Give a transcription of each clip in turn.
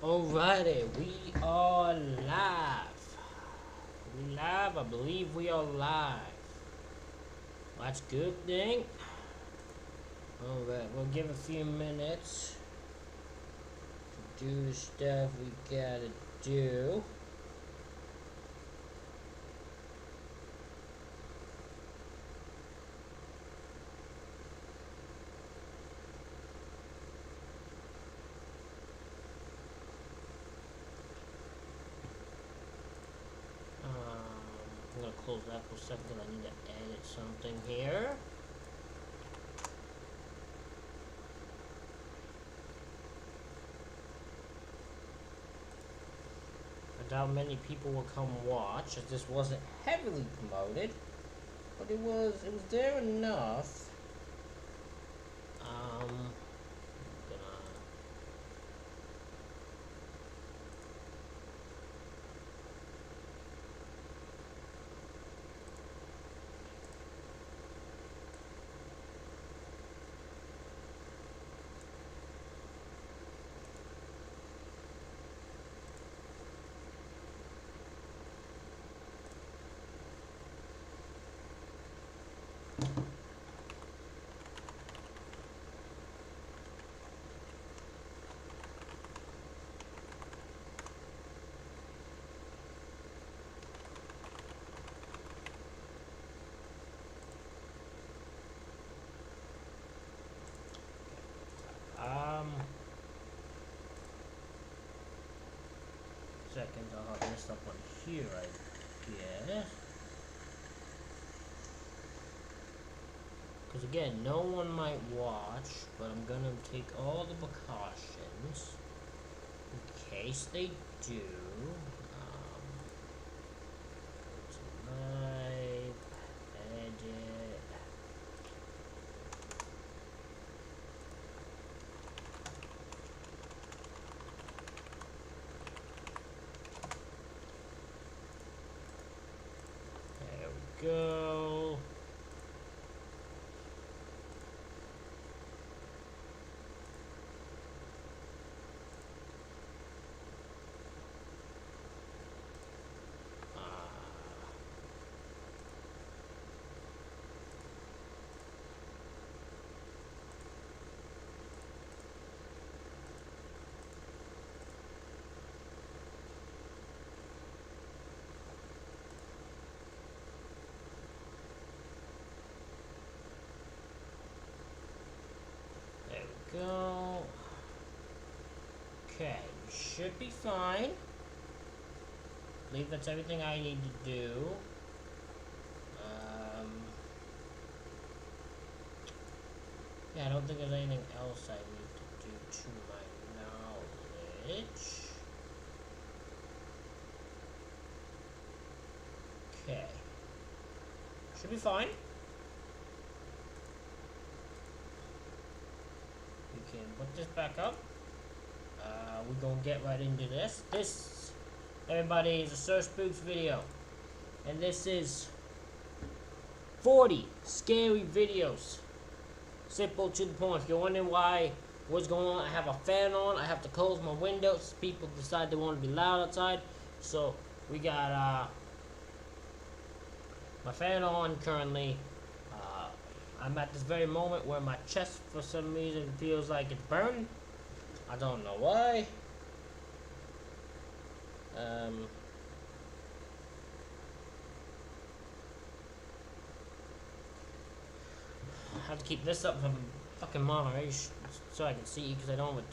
Alrighty, we are live. We live, I believe we are live. That's a good thing. Alright, we'll give a few minutes to do the stuff we gotta do. I'm gonna close that for a second. I need to edit something here. I doubt many people will come watch, as this wasn't heavily promoted, but it was there enough. Second, I'll have this up on here, I guess. Because again, no one might watch, but I'm gonna take all the precautions in case they do. Live, edit. There we go. Go. Okay, should be fine. I believe that's everything I need to do. Yeah, I don't think there's anything else I need to do to my knowledge. Okay. Should be fine. We can put this back up. We're gonna get right into this. This, everybody, is a Sir Spooks video. And this is 40 scary videos. Simple to the point. If you're wondering what's going on, I have a fan on. I have to close my windows. People decide they want to be loud outside. So we got my fan on currently. I'm at this very moment where my chest for some reason feels like it's burned. I don't know why. I have to keep this up from fucking moderation so I can see, because I don't have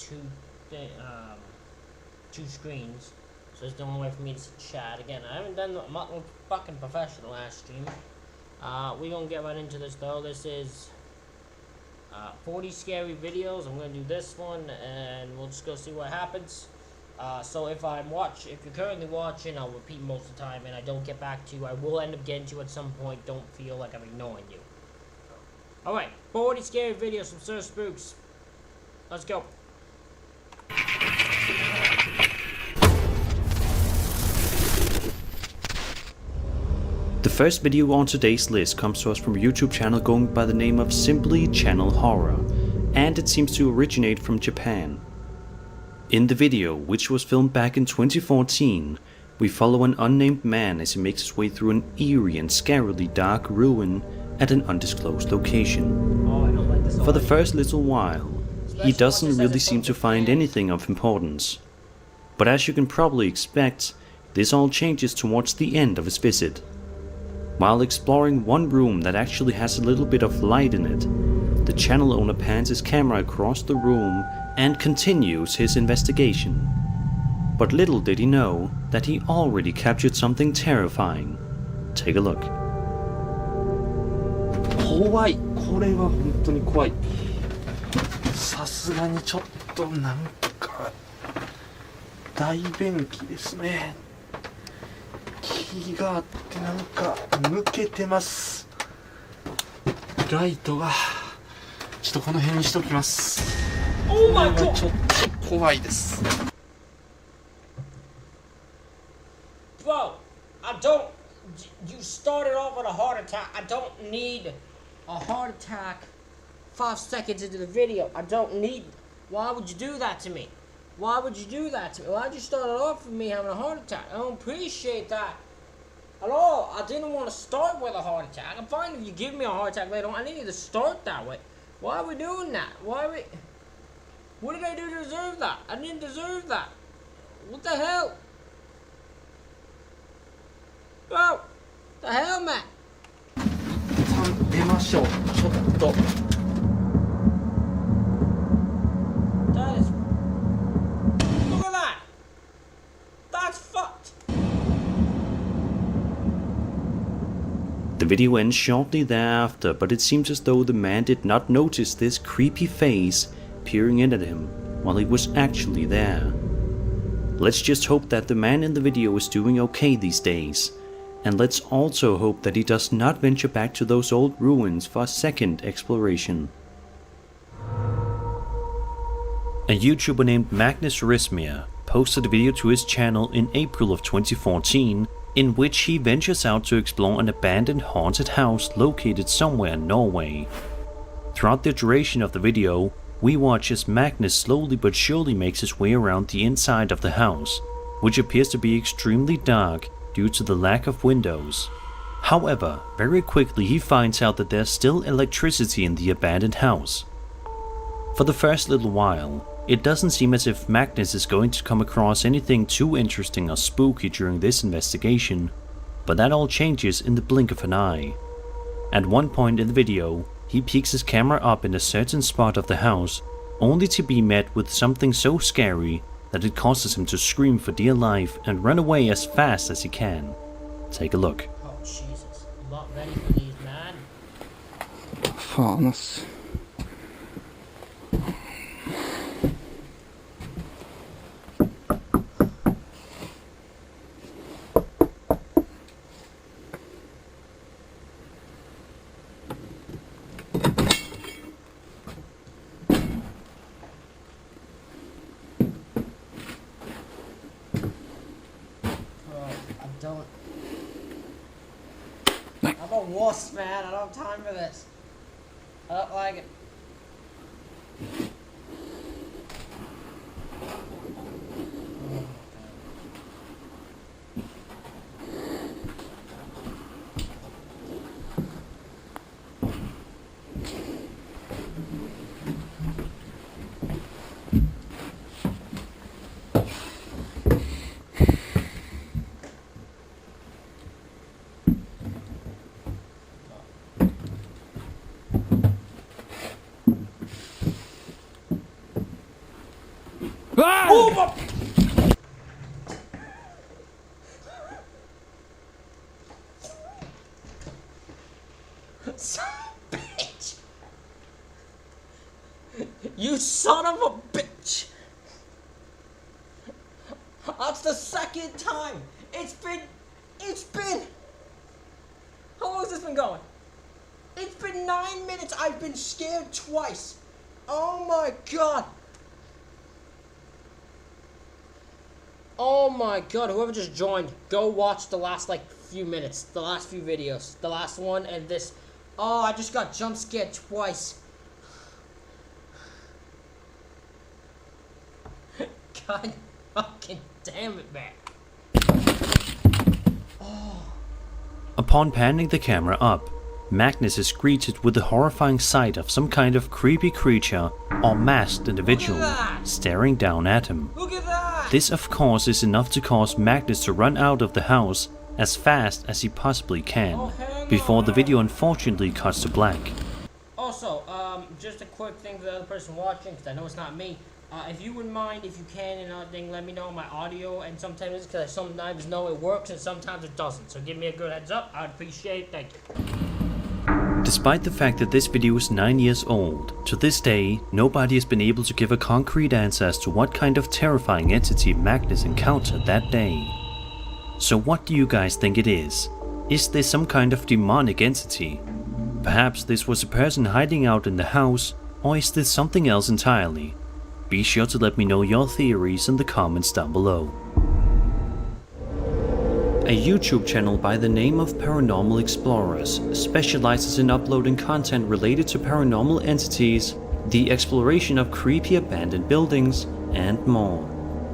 two screens. So it's the only way for me to chat. Again, I haven't done the fucking professional last stream. We're gonna get right into this though. This is 40 scary videos. I'm gonna do this one and we'll just go see what happens. So if you're currently watching, I'll repeat most of the time and I don't get back to you. I will end up getting to you at some point. Don't feel like I'm ignoring you. Alright, 40 scary videos from Sir Spooks. Let's go. The first video on today's list comes to us from a YouTube channel going by the name of Simply Channel Horror, and it seems to originate from Japan. In the video, which was filmed back in 2014, we follow an unnamed man as he makes his way through an eerie and scarily dark ruin at an undisclosed location. Oh, I don't like this. For the first little while, he doesn't really seem to find anything of importance. But as you can probably expect, this all changes towards the end of his visit. While exploring one room that actually has a little bit of light in it, the channel owner pans his camera across the room and continues his investigation. But little did he know that he already captured something terrifying. Take a look. 怖い。これは本当に怖い。さすがにちょっとなんか大便器ですね。木があってなんか抜けてます。ライトがちょっとこの辺にしときます。Oh my god! ちょっと怖いです。Bro, I don't. You started off with a heart attack. I don't need a heart attack 5 seconds into the video. I don't need. Why would you do that to me? Why would you do that to me? Why'd you start it off with me having a heart attack? I don't appreciate that at all. I didn't want to start with a heart attack. I'm fine if you give me a heart attack later on. I needed to start that way. Why are we doing that? Why are we... What did I do to deserve that? I didn't deserve that. What the hell? Bro, the hell, man? 出ましょう。ちょっと。That is... Look at that! That's fucked! The video ends shortly thereafter, but it seems as though the man did not notice this creepy face peering in at him while he was actually there. Let's just hope that the man in the video is doing okay these days, and let's also hope that he does not venture back to those old ruins for a second exploration. A YouTuber named Magnus Rismir posted a video to his channel in April of 2014 in which he ventures out to explore an abandoned haunted house located somewhere in Norway. Throughout the duration of the video, we watch as Magnus slowly but surely makes his way around the inside of the house, which appears to be extremely dark due to the lack of windows. However, very quickly he finds out that there's still electricity in the abandoned house. For the first little while, it doesn't seem as if Magnus is going to come across anything too interesting or spooky during this investigation, but that all changes in the blink of an eye. At one point in the video, he peeks his camera up in a certain spot of the house, only to be met with something so scary that it causes him to scream for dear life and run away as fast as he can. Take a look. Oh, Jesus. I'm not ready for these, man. Fan ass. I'm a wuss, man. I don't have time for this. I don't like it. Oh, son of a bitch! You son of a bitch! That's the second time! It's been... How long has this been going? It's been 9 minutes. I've been scared twice. Oh my god. Oh my god, whoever just joined, go watch the last few minutes, the last few videos, the last one and this. Oh, I just got jump scared twice. God fucking damn it, man. Upon panning the camera up, Magnus is greeted with the horrifying sight of some kind of creepy creature or masked individual staring down at him. Look at that! This of course is enough to cause Magnus to run out of the house as fast as he possibly can, before the video unfortunately cuts to black. Also, just a quick thing for the other person watching, because I know it's not me. If you wouldn't mind, if you can, and thing, let me know my audio, and sometimes, because I sometimes know it works and sometimes it doesn't. So give me a good heads up, I'd appreciate it, thank you. Despite the fact that this video is 9 years old, to this day, nobody has been able to give a concrete answer as to what kind of terrifying entity Magnus encountered that day. So what do you guys think it is? Is this some kind of demonic entity? Perhaps this was a person hiding out in the house, or is this something else entirely? Be sure to let me know your theories in the comments down below. A YouTube channel by the name of Paranormal Explorers specializes in uploading content related to paranormal entities, the exploration of creepy abandoned buildings, and more.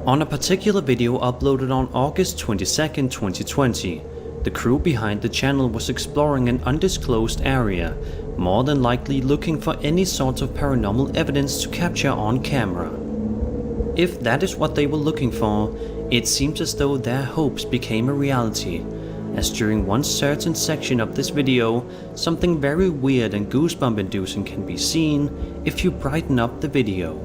On a particular video uploaded on August 22nd, 2020, the crew behind the channel was exploring an undisclosed area, more than likely looking for any sort of paranormal evidence to capture on camera. If that is what they were looking for, it seems as though their hopes became a reality, as during one certain section of this video, something very weird and goosebump inducing can be seen if you brighten up the video.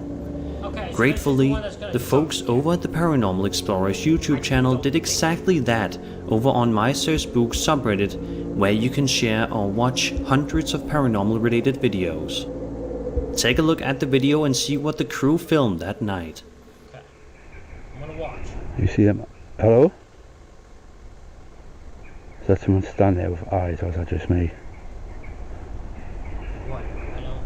Okay, so Gratefully, the folks over at the Paranormal Explorers YouTube channel did exactly that over on my Sir Spook subreddit, where you can share or watch hundreds of paranormal related videos. Take a look at the video and see what the crew filmed that night. Okay, I'm gonna watch. You see them? Hello? Is that someone standing there with eyes, or is that just me? What? I know.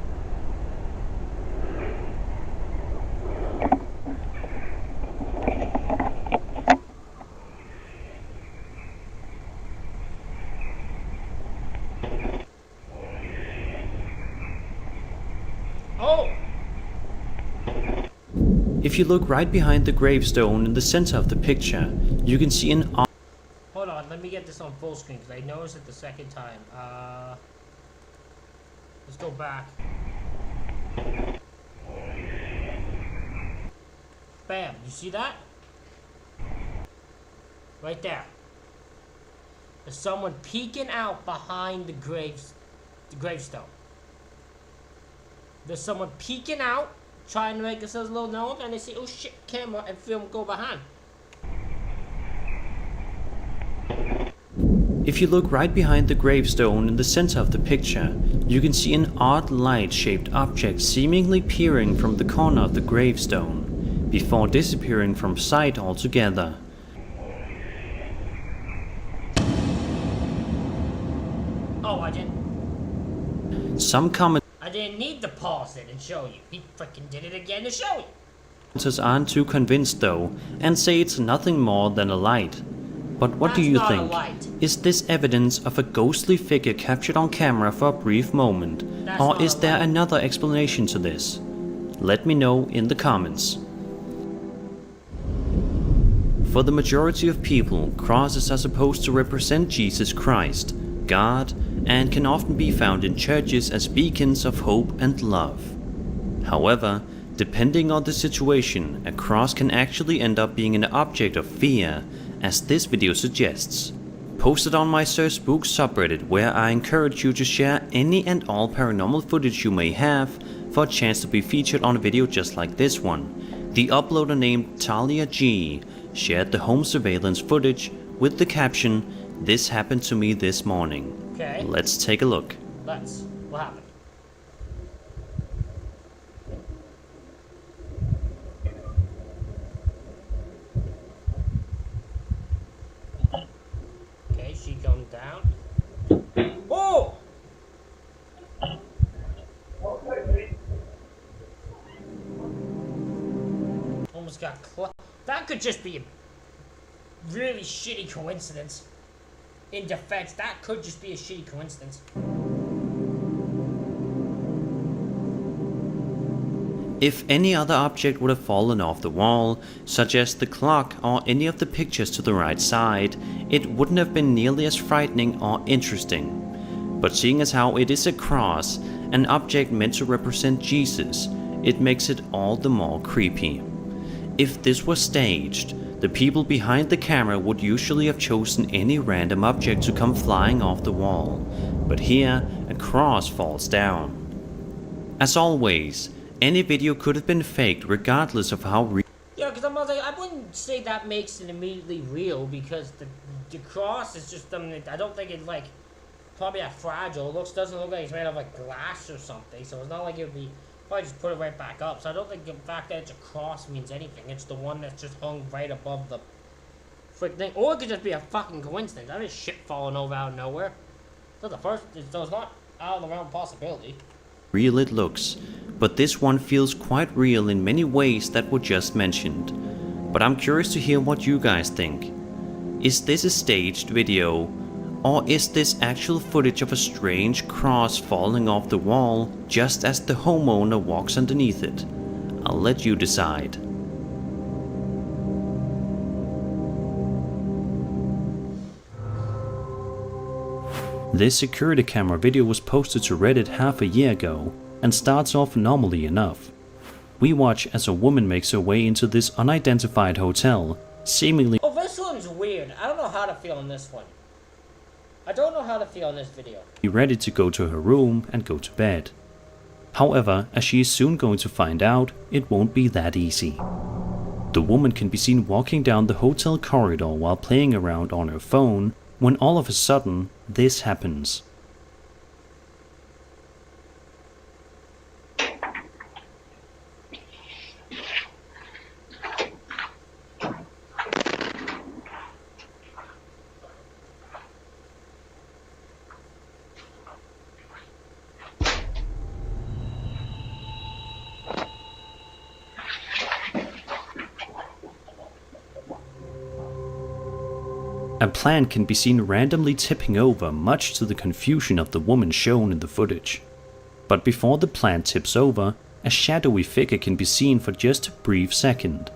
Oh! If you look right behind the gravestone in the center of the picture, you can see an Hold on, let me get this on full screen, because I noticed it the second time. Let's go back. Bam, you see that? Right there. There's someone peeking out behind the gravestone. There's someone peeking out, trying to make themselves a little known, and they say, oh shit, camera, and film go behind. If you look right behind the gravestone in the center of the picture, you can see an odd light-shaped object seemingly peering from the corner of the gravestone, before disappearing from sight altogether. Oh, I didn't. Some I didn't need to pause it and show you. He freaking did it again to show you. commenters aren't too convinced though, and say it's nothing more than a light. But what do That's you not a think? light. Is this evidence of a ghostly figure captured on camera for a brief moment? That's Or not is a there light. another explanation to this? Let me know in the comments. For the majority of people, crosses are supposed to represent Jesus Christ, God, and can often be found in churches as beacons of hope and love. However, depending on the situation, a cross can actually end up being an object of fear, as this video suggests. Posted on my Sir Spook subreddit, where I encourage you to share any and all paranormal footage you may have for a chance to be featured on a video just like this one. The uploader named Talia G shared the home surveillance footage with the caption, "This happened to me this morning." Okay. Let's take a look. Let's. What happened? Okay, she comes down. Oh! Almost got that could just be a really shitty coincidence. In defense, that could just be a shitty coincidence. If any other object would have fallen off the wall, such as the clock or any of the pictures to the right side, it wouldn't have been nearly as frightening or interesting. But seeing as how it is a cross, an object meant to represent Jesus, it makes it all the more creepy. If this was staged, the people behind the camera would usually have chosen any random object to come flying off the wall, but here a cross falls down. As always, any video could have been faked regardless of how real. Yeah, because I wouldn't say that makes it immediately real, because the cross is just, I don't think it's like, probably that fragile. It doesn't look like it's made of like glass or something, so it's not like it would be, probably just put it right back up. So I don't think the fact that it's a cross means anything. It's the one that's just hung right above the frick thing. Or it could just be a fucking coincidence. That is shit falling over out of nowhere. So it's not out of the realm of possibility. Real it looks, but this one feels quite real in many ways that were just mentioned. But I'm curious to hear what you guys think. Is this a staged video, or is this actual footage of a strange cross falling off the wall just as the homeowner walks underneath it? I'll let you decide. This security camera video was posted to Reddit half a year ago and starts off normally enough. We watch as a woman makes her way into this unidentified hotel, seemingly. Oh, this one's weird. I don't know how to feel on this one. I don't know how to feel on this video. Ready to go to her room and go to bed. However, as she is soon going to find out, it won't be that easy. The woman can be seen walking down the hotel corridor while playing around on her phone, when all of a sudden, this happens. A plant can be seen randomly tipping over, much to the confusion of the woman shown in the footage. But before the plant tips over, a shadowy figure can be seen for just a brief second.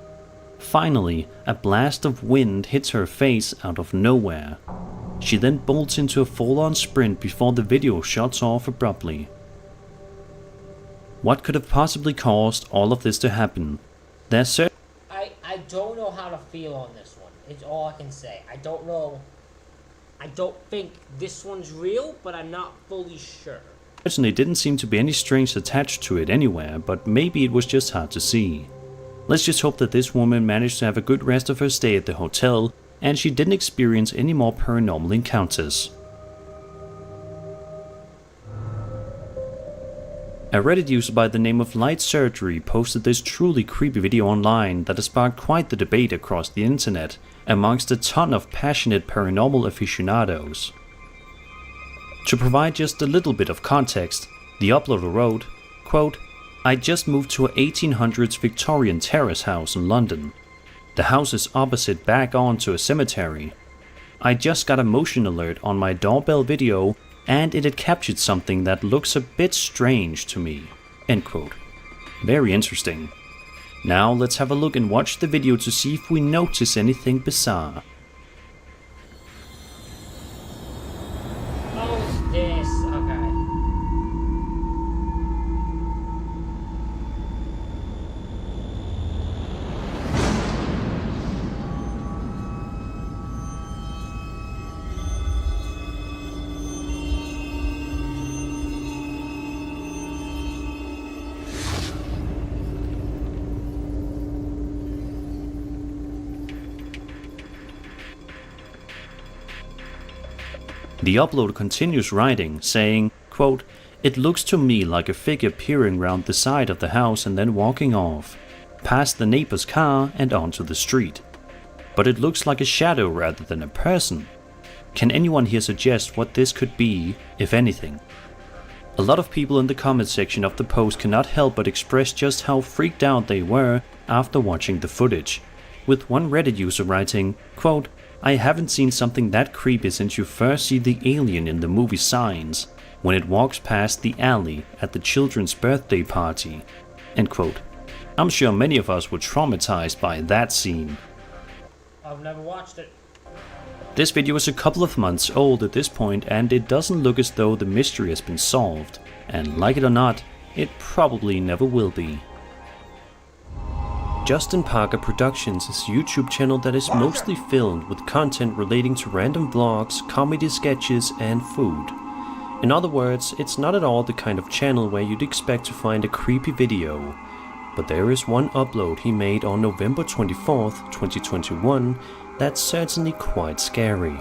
Finally, a blast of wind hits her face out of nowhere. She then bolts into a full-on sprint before the video shuts off abruptly. What could have possibly caused all of this to happen? I don't know how to feel on this one. It's all I can say. I don't know. I don't think this one's real, but I'm not fully sure. Certainly didn't seem to be any strings attached to it anywhere, but maybe it was just hard to see. Let's just hope that this woman managed to have a good rest of her stay at the hotel, and she didn't experience any more paranormal encounters. A Reddit user by the name of Light Surgery posted this truly creepy video online that has sparked quite the debate across the internet amongst a ton of passionate paranormal aficionados. To provide just a little bit of context, the uploader wrote, quote, "I just moved to a 1800s Victorian terrace house in London. The house is opposite back onto a cemetery. I just got a motion alert on my doorbell video and it had captured something that looks a bit strange to me." End quote. Very interesting. Now let's have a look and watch the video to see if we notice anything bizarre. Oh, this. Okay. The uploader continues writing, saying, quote, "It looks to me like a figure peering round the side of the house and then walking off, past the neighbor's car and onto the street. But it looks like a shadow rather than a person. Can anyone here suggest what this could be, if anything?" A lot of people in the comment section of the post cannot help but express just how freaked out they were after watching the footage, with one Reddit user writing, quote, "I haven't seen something that creepy since you first see the alien in the movie Signs, when it walks past the alley at the children's birthday party." End quote. I'm sure many of us were traumatized by that scene. I've never watched it. This video is a couple of months old at this point, and it doesn't look as though the mystery has been solved. And like it or not, it probably never will be. Justin Parker Productions is a YouTube channel that is mostly filled with content relating to random vlogs, comedy sketches, and food. In other words, it's not at all the kind of channel where you'd expect to find a creepy video. But there is one upload he made on November 24th, 2021 that's certainly quite scary.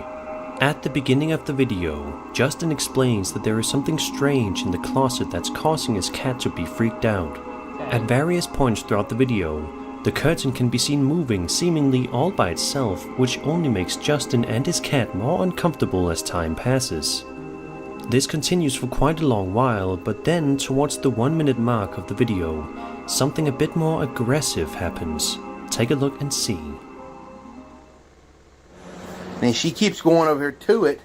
At the beginning of the video, Justin explains that there is something strange in the closet that's causing his cat to be freaked out. At various points throughout the video, the curtain can be seen moving seemingly all by itself, which only makes Justin and his cat more uncomfortable as time passes. This continues for quite a long while, but then towards the 1 minute mark of the video, something a bit more aggressive happens. Take a look and see. And she keeps going over here to it,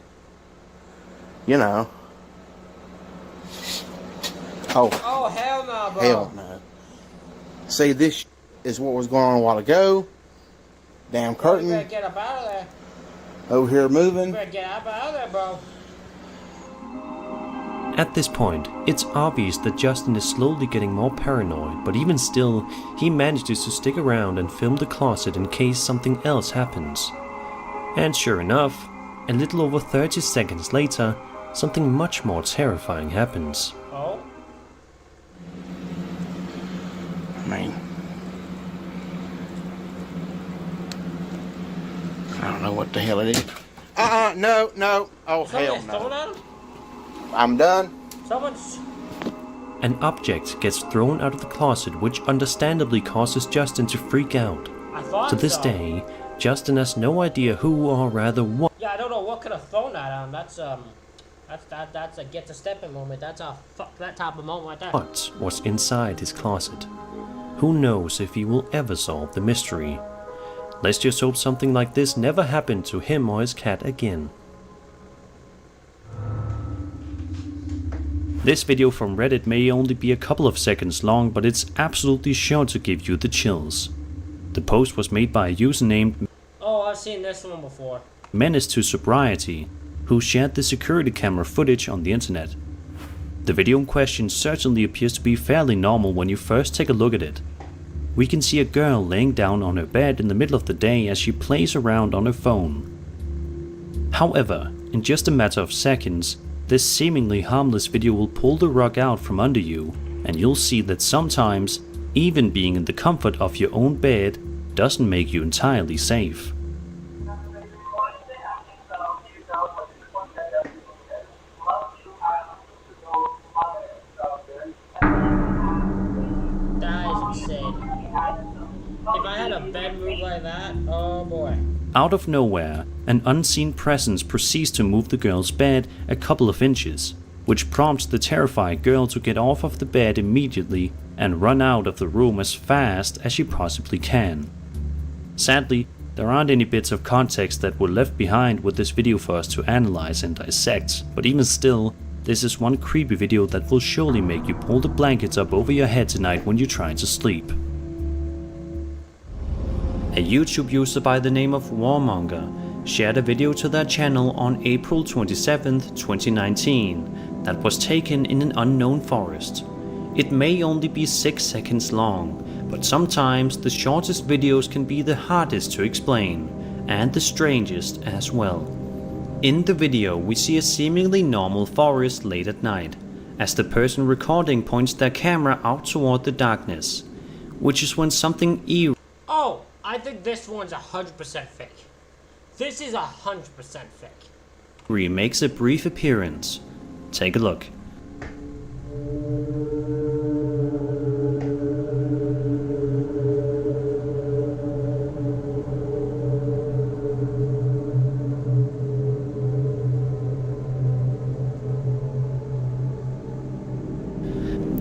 you know. Oh, hell no, bro. Hell no. See, this is what was going on a while ago. Damn curtain. You better get up out of there. Over here moving. You better get up out of there, bro. At this point, it's obvious that Justin is slowly getting more paranoid, but even still, he manages to stick around and film the closet in case something else happens. And sure enough, a little over 30 seconds later, something much more terrifying happens. Oh? I don't know what the hell it is. No. Oh, hell no. I'm done. Someone's... An object gets thrown out of the closet, which understandably causes Justin to freak out. I thought To this so. day, Justin has no idea who or rather what Yeah, I don't know what could have thrown that at him. That's a get to stepping moment. That's a fuck that type of moment right there. was inside his closet. Who knows if he will ever solve the mystery. Let's just hope something like this never happened to him or his cat again. This video from Reddit may only be a couple of seconds long, but it's absolutely sure to give you the chills. The post was made by a user named Oh, I've seen this one before. Menace to Sobriety, who shared the security camera footage on the internet. The video in question certainly appears to be fairly normal when you first take a look at it. We can see a girl laying down on her bed in the middle of the day as she plays around on her phone. However, in just a matter of seconds, this seemingly harmless video will pull the rug out from under you, and you'll see that sometimes, even being in the comfort of your own bed doesn't make you entirely safe. That is insane. If I had a bed move like that, oh boy. Out of nowhere, an unseen presence proceeds to move the girl's bed a couple of inches, which prompts the terrified girl to get off of the bed immediately and run out of the room as fast as she possibly can. Sadly, there aren't any bits of context that were left behind with this video for us to analyze and dissect, but even still, this is one creepy video that will surely make you pull the blankets up over your head tonight when you're trying to sleep. A YouTube user by the name of Warmonger shared a video to their channel on April 27th, 2019 that was taken in an unknown forest. It may only be 6 seconds long, but sometimes the shortest videos can be the hardest to explain, and the strangest as well. In the video we see a seemingly normal forest late at night, as the person recording points their camera out toward the darkness, which is when something eerie Oh, I think this one's 100% fake. This is 100% fake. makes a brief appearance. Take a look.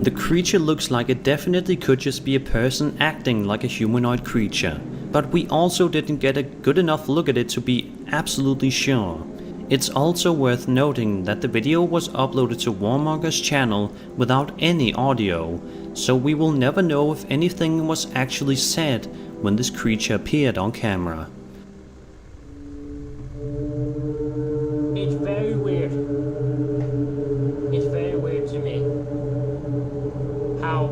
The creature looks like it definitely could just be a person acting like a humanoid creature, but we also didn't get a good enough look at it to be absolutely sure. It's also worth noting that the video was uploaded to Warmonger's channel without any audio, so we will never know if anything was actually said when this creature appeared on camera. It's very weird. It's very weird to me. How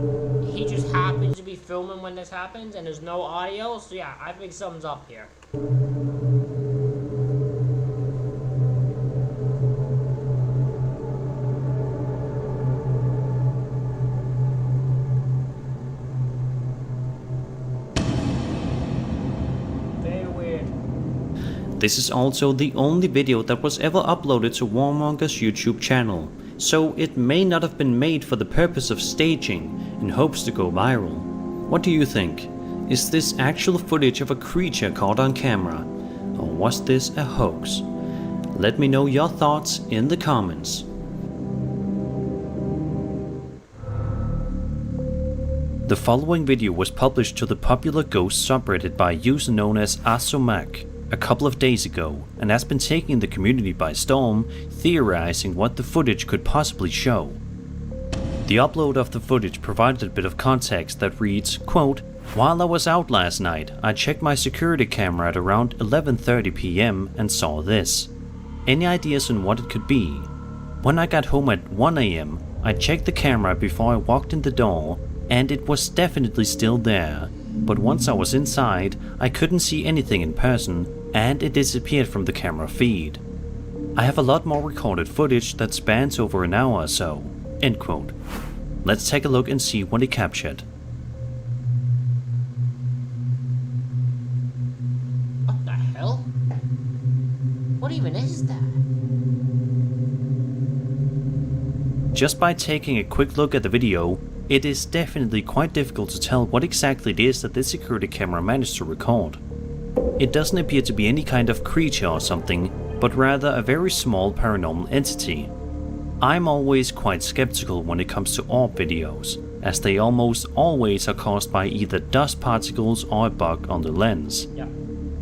he just happens to be filming when this happens and there's no audio, so yeah, I think something's up here. This is also the only video that was ever uploaded to Warmonger's YouTube channel, so it may not have been made for the purpose of staging in hopes to go viral. What do you think? Is this actual footage of a creature caught on camera, or was this a hoax? Let me know your thoughts in the comments. The following video was published to the popular ghost subreddit by a user known as Asomak a couple of days ago, and has been taking the community by storm, theorizing what the footage could possibly show. The upload of the footage provided a bit of context that reads, quote, "While I was out last night, I checked my security camera at around 11:30 PM and saw this. Any ideas on what it could be? When I got home at 1 AM, I checked the camera before I walked in the door, and it was definitely still there. But once I was inside, I couldn't see anything in person, and it disappeared from the camera feed. I have a lot more recorded footage that spans over an hour or so." End quote. Let's take a look and see what he captured. What the hell? What even is that? Just by taking a quick look at the video, it is definitely quite difficult to tell what exactly it is that this security camera managed to record. It doesn't appear to be any kind of creature or something, but rather a very small paranormal entity. I'm always quite skeptical when it comes to orb videos, as they almost always are caused by either dust particles or a bug on the lens. Yeah.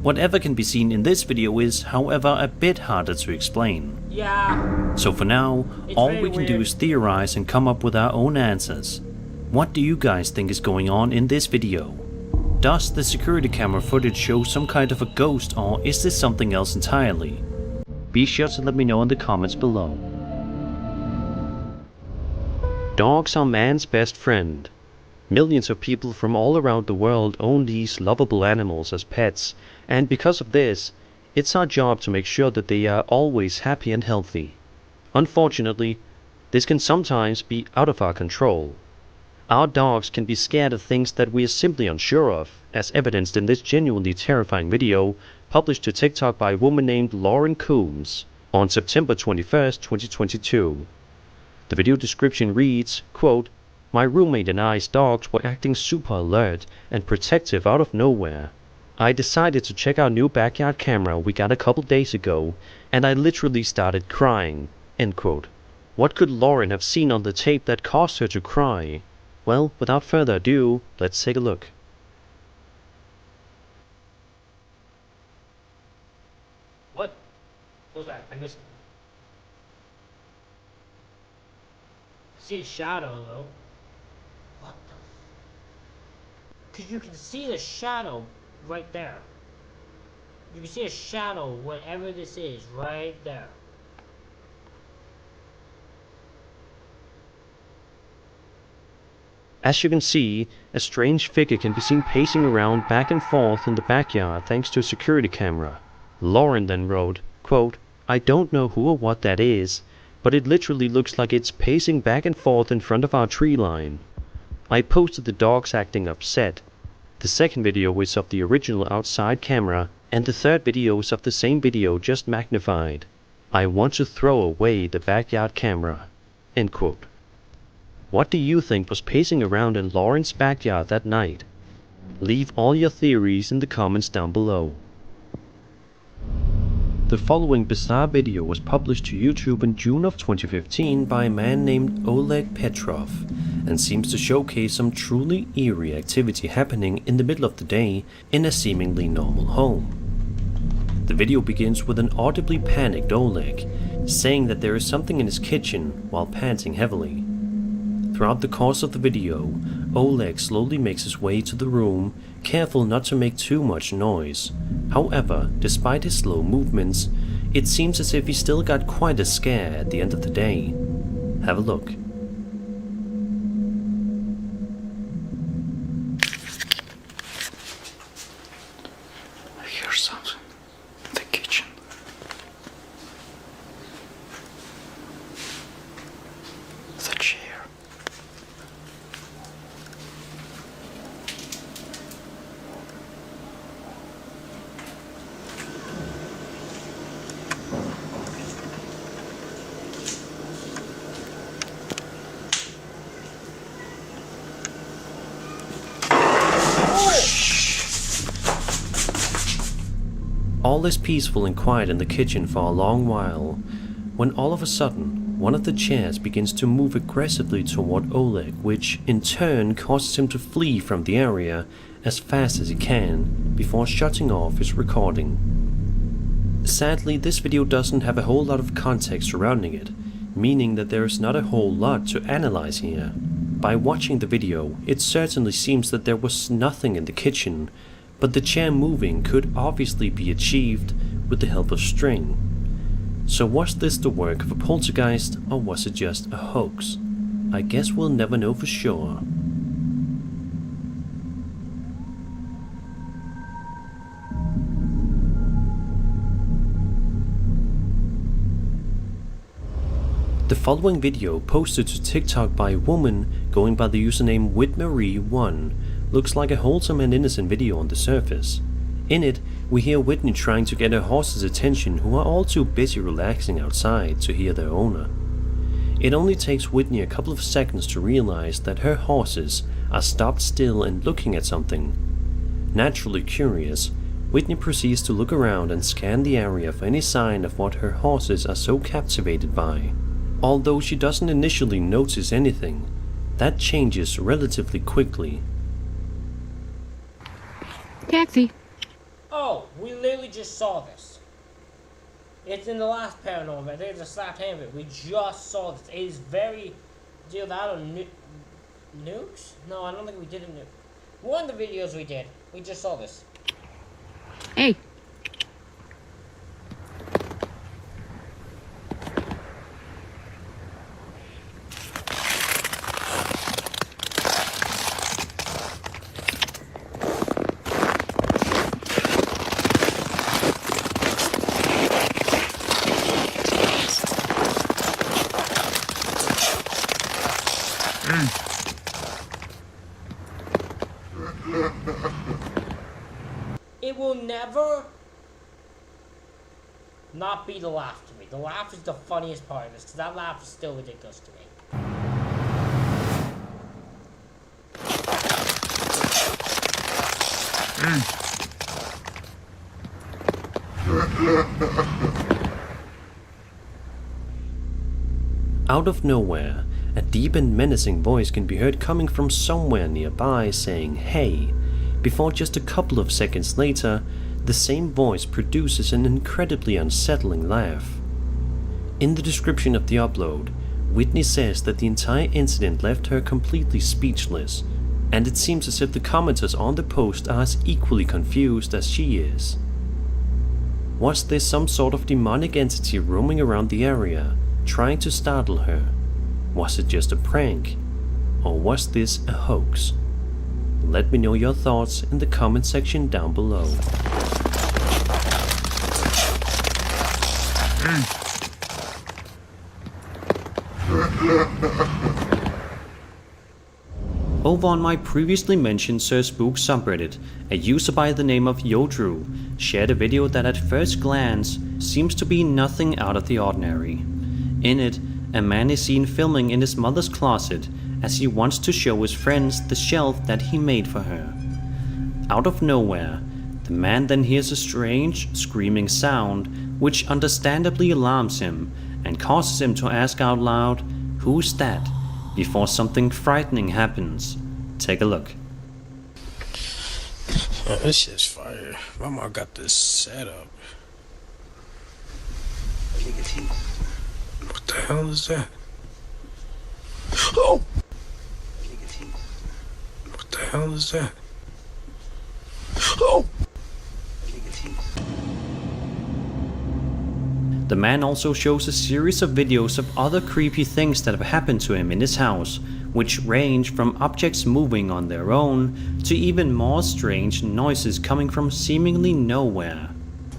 Whatever can be seen in this video is, however, a bit harder to explain. Yeah. So for now, It's all very we can weird. do is theorize and come up with our own answers. What do you guys think is going on in this video? Does the security camera footage show some kind of a ghost, or is this something else entirely? Be sure to let me know in the comments below. Dogs are man's best friend. Millions of people from all around the world own these lovable animals as pets, and because of this, it's our job to make sure that they are always happy and healthy. Unfortunately, this can sometimes be out of our control. Our dogs can be scared of things that we are simply unsure of, as evidenced in this genuinely terrifying video published to TikTok by a woman named Lauren Coombs on September 21st, 2022. The video description reads, quote, "My roommate and I's dogs were acting super alert and protective out of nowhere. I decided to check our new backyard camera we got a couple days ago, and I literally started crying." End quote. What could Lauren have seen on the tape that caused her to cry? Well, without further ado, let's take a look. What was that? I missed. See a shadow though. What the? Cause you can see the shadow right there. You can see a shadow, whatever this is, right there. As you can see, a strange figure can be seen pacing around back and forth in the backyard thanks to a security camera. Lauren then wrote, quote, "I don't know who or what that is, but it literally looks like it's pacing back and forth in front of our tree line. I posted the dogs acting upset. The second video is of the original outside camera, and the third video is of the same video just magnified. I want to throw away the backyard camera." End quote. What do you think was pacing around in Lauren's backyard that night? Leave all your theories in the comments down below. The following bizarre video was published to YouTube in June of 2015 by a man named Oleg Petrov, and seems to showcase some truly eerie activity happening in the middle of the day in a seemingly normal home. The video begins with an audibly panicked Oleg saying that there is something in his kitchen while panting heavily. Throughout the course of the video, Oleg slowly makes his way to the room, careful not to make too much noise. However, despite his slow movements, it seems as if he still got quite a scare at the end of the day. Have a look. I hear something in the kitchen. The chair. All is peaceful and quiet in the kitchen for a long while, when all of a sudden, one of the chairs begins to move aggressively toward Oleg, which in turn causes him to flee from the area as fast as he can, before shutting off his recording. Sadly, this video doesn't have a whole lot of context surrounding it, meaning that there is not a whole lot to analyze here. By watching the video, it certainly seems that there was nothing in the kitchen, but the chair moving could obviously be achieved with the help of string. So was this the work of a poltergeist, or was it just a hoax? I guess we'll never know for sure. The following video, posted to TikTok by a woman going by the username WhitMarie1, looks like a wholesome and innocent video on the surface. In it, we hear Whitney trying to get her horses' attention, who are all too busy relaxing outside to hear their owner. It only takes Whitney a couple of seconds to realize that her horses are stopped still and looking at something. Naturally curious, Whitney proceeds to look around and scan the area for any sign of what her horses are so captivated by. Although she doesn't initially notice anything, that changes relatively quickly. Taxi. Oh, we literally just saw this. It's in the last paranormal. There's a slapped hand of it. We just saw this. It is very... Deal that on nukes? No, I don't think we did a nuke. One of the videos we did. We just saw this. Hey. It will never not be the laugh to me. The laugh is the funniest part of this, because that laugh is still ridiculous to me. Out of nowhere, a deep and menacing voice can be heard coming from somewhere nearby saying, "Hey," before just a couple of seconds later, the same voice produces an incredibly unsettling laugh. In the description of the upload, Whitney says that the entire incident left her completely speechless, and it seems as if the commenters on the post are as equally confused as she is. Was this some sort of demonic entity roaming around the area, trying to startle her? Was it just a prank? Or was this a hoax? Let me know your thoughts in the comment section down below. Over on my previously mentioned Sir Spook subreddit, a user by the name of Yodru shared a video that at first glance seems to be nothing out of the ordinary. In it, a man is seen filming in his mother's closet as he wants to show his friends the shelf that he made for her. Out of nowhere, the man then hears a strange screaming sound which understandably alarms him and causes him to ask out loud, "Who's that?" before something frightening happens. Take a look. Oh, this shit's fire. Mama got this set up. What the hell is that? Oh! hell is that? The man also shows a series of videos of other creepy things that have happened to him in his house, which range from objects moving on their own to even more strange noises coming from seemingly nowhere.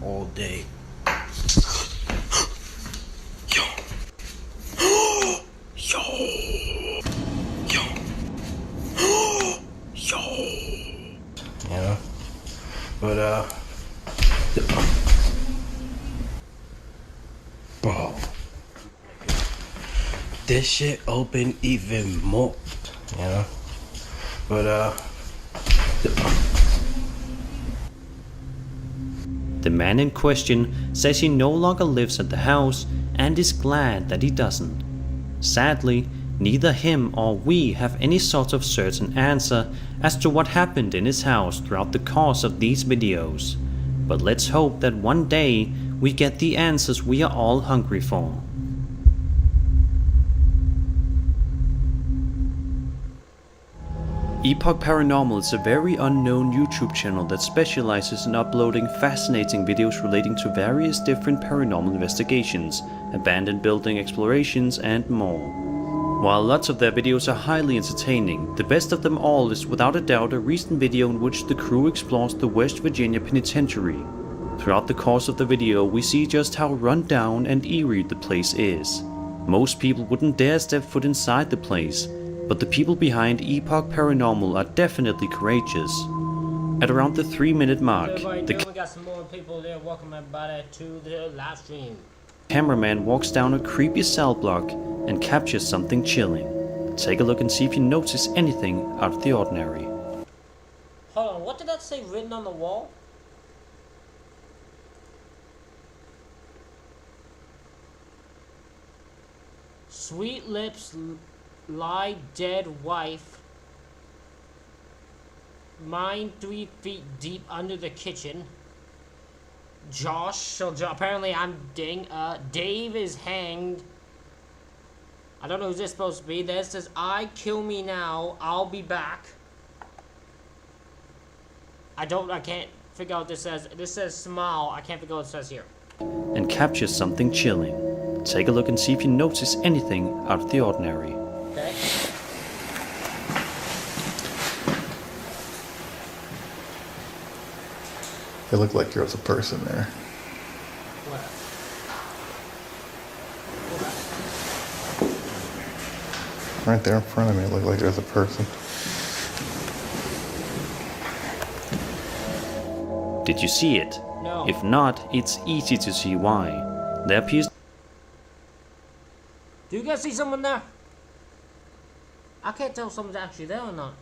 All day. Yeah. But bro, this shit open even more, you know. But the man in question says he no longer lives at the house and is glad that he doesn't. Sadly, neither him or we have any sort of certain answer as to what happened in his house throughout the course of these videos. But let's hope that one day we get the answers we are all hungry for. Epoch Paranormal is a very unknown YouTube channel that specializes in uploading fascinating videos relating to various different paranormal investigations, abandoned building explorations, and more. While lots of their videos are highly entertaining, the best of them all is without a doubt a recent video in which the crew explores the West Virginia Penitentiary. Throughout the course of the video, we see just how run down and eerie the place is. Most people wouldn't dare step foot inside the place, but the people behind Epoch Paranormal are definitely courageous. At around the 3-minute mark, we got some more people there. Welcome everybody to the live stream. Cameraman walks down a creepy cell block and captures something chilling. Take a look and see if you notice anything out of the ordinary. Hold on, what did that say written on the wall? Sweet lips lie dead wife. Mine 3 feet deep under the kitchen. Josh, so apparently I'm ding. Dave is hanged. I don't know who's this supposed to be. This says, I kill me now, I'll be back. I can't figure out what this says. This says smile, I can't figure out what it says here. And captures something chilling. Take a look and see if you notice anything out of the ordinary. Okay. It looked like there was a person there. What? Right there in front of me, it looked like there was a person. Did you see it? No. If not, it's easy to see why. There appears Do you guys see someone there? I can't tell if someone's actually there or not.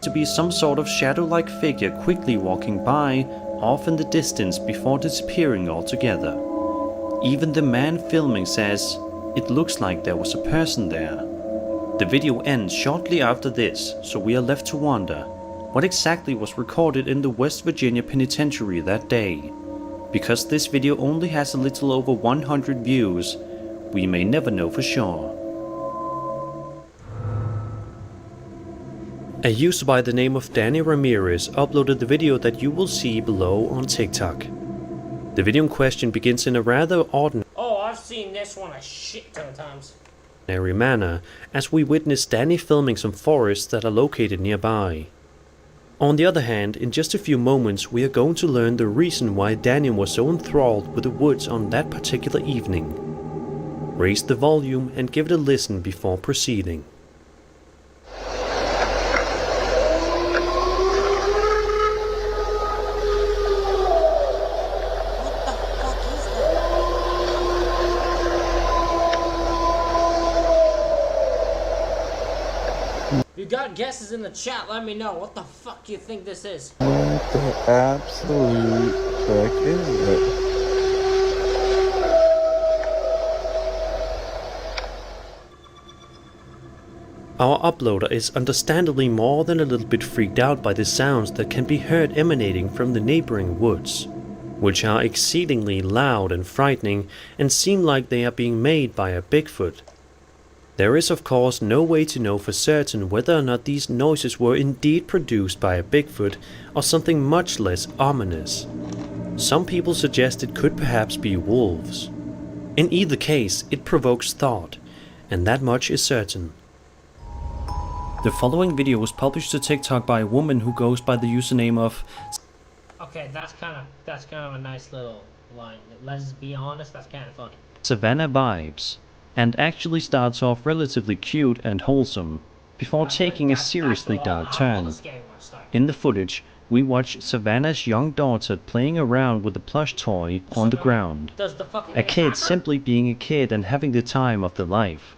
to be some sort of shadow-like figure quickly walking by, off in the distance before disappearing altogether. Even the man filming says, it looks like there was a person there. The video ends shortly after this, so we are left to wonder, what exactly was recorded in the West Virginia Penitentiary that day? Because this video only has a little over 100 views, we may never know for sure. A user by the name of Danny Ramirez uploaded the video that you will see below on TikTok. The video in question begins in a rather ordinary Oh, I've seen this one a shit ton of times. manner as we witness Danny filming some forests that are located nearby. On the other hand, in just a few moments we are going to learn the reason why Danny was so enthralled with the woods on that particular evening. Raise the volume and give it a listen before proceeding. You got guesses in the chat, let me know. What the fuck do you think this is? What the absolute fuck is it? Our uploader is understandably more than a little bit freaked out by the sounds that can be heard emanating from the neighboring woods, which are exceedingly loud and frightening and seem like they are being made by a Bigfoot. There is of course no way to know for certain whether or not these noises were indeed produced by a Bigfoot or something much less ominous. Some people suggest it could perhaps be wolves. In either case, it provokes thought, and that much is certain. The following video was published to TikTok by a woman who goes by the username of... Okay, that's kind of a nice little line. Let's be honest, that's kind of funny. Savannah Vibes, and actually starts off relatively cute and wholesome, before taking a seriously dark turn. In the footage, we watch Savannah's young daughter playing around with a plush toy on the ground. A kid simply being a kid and having the time of their life.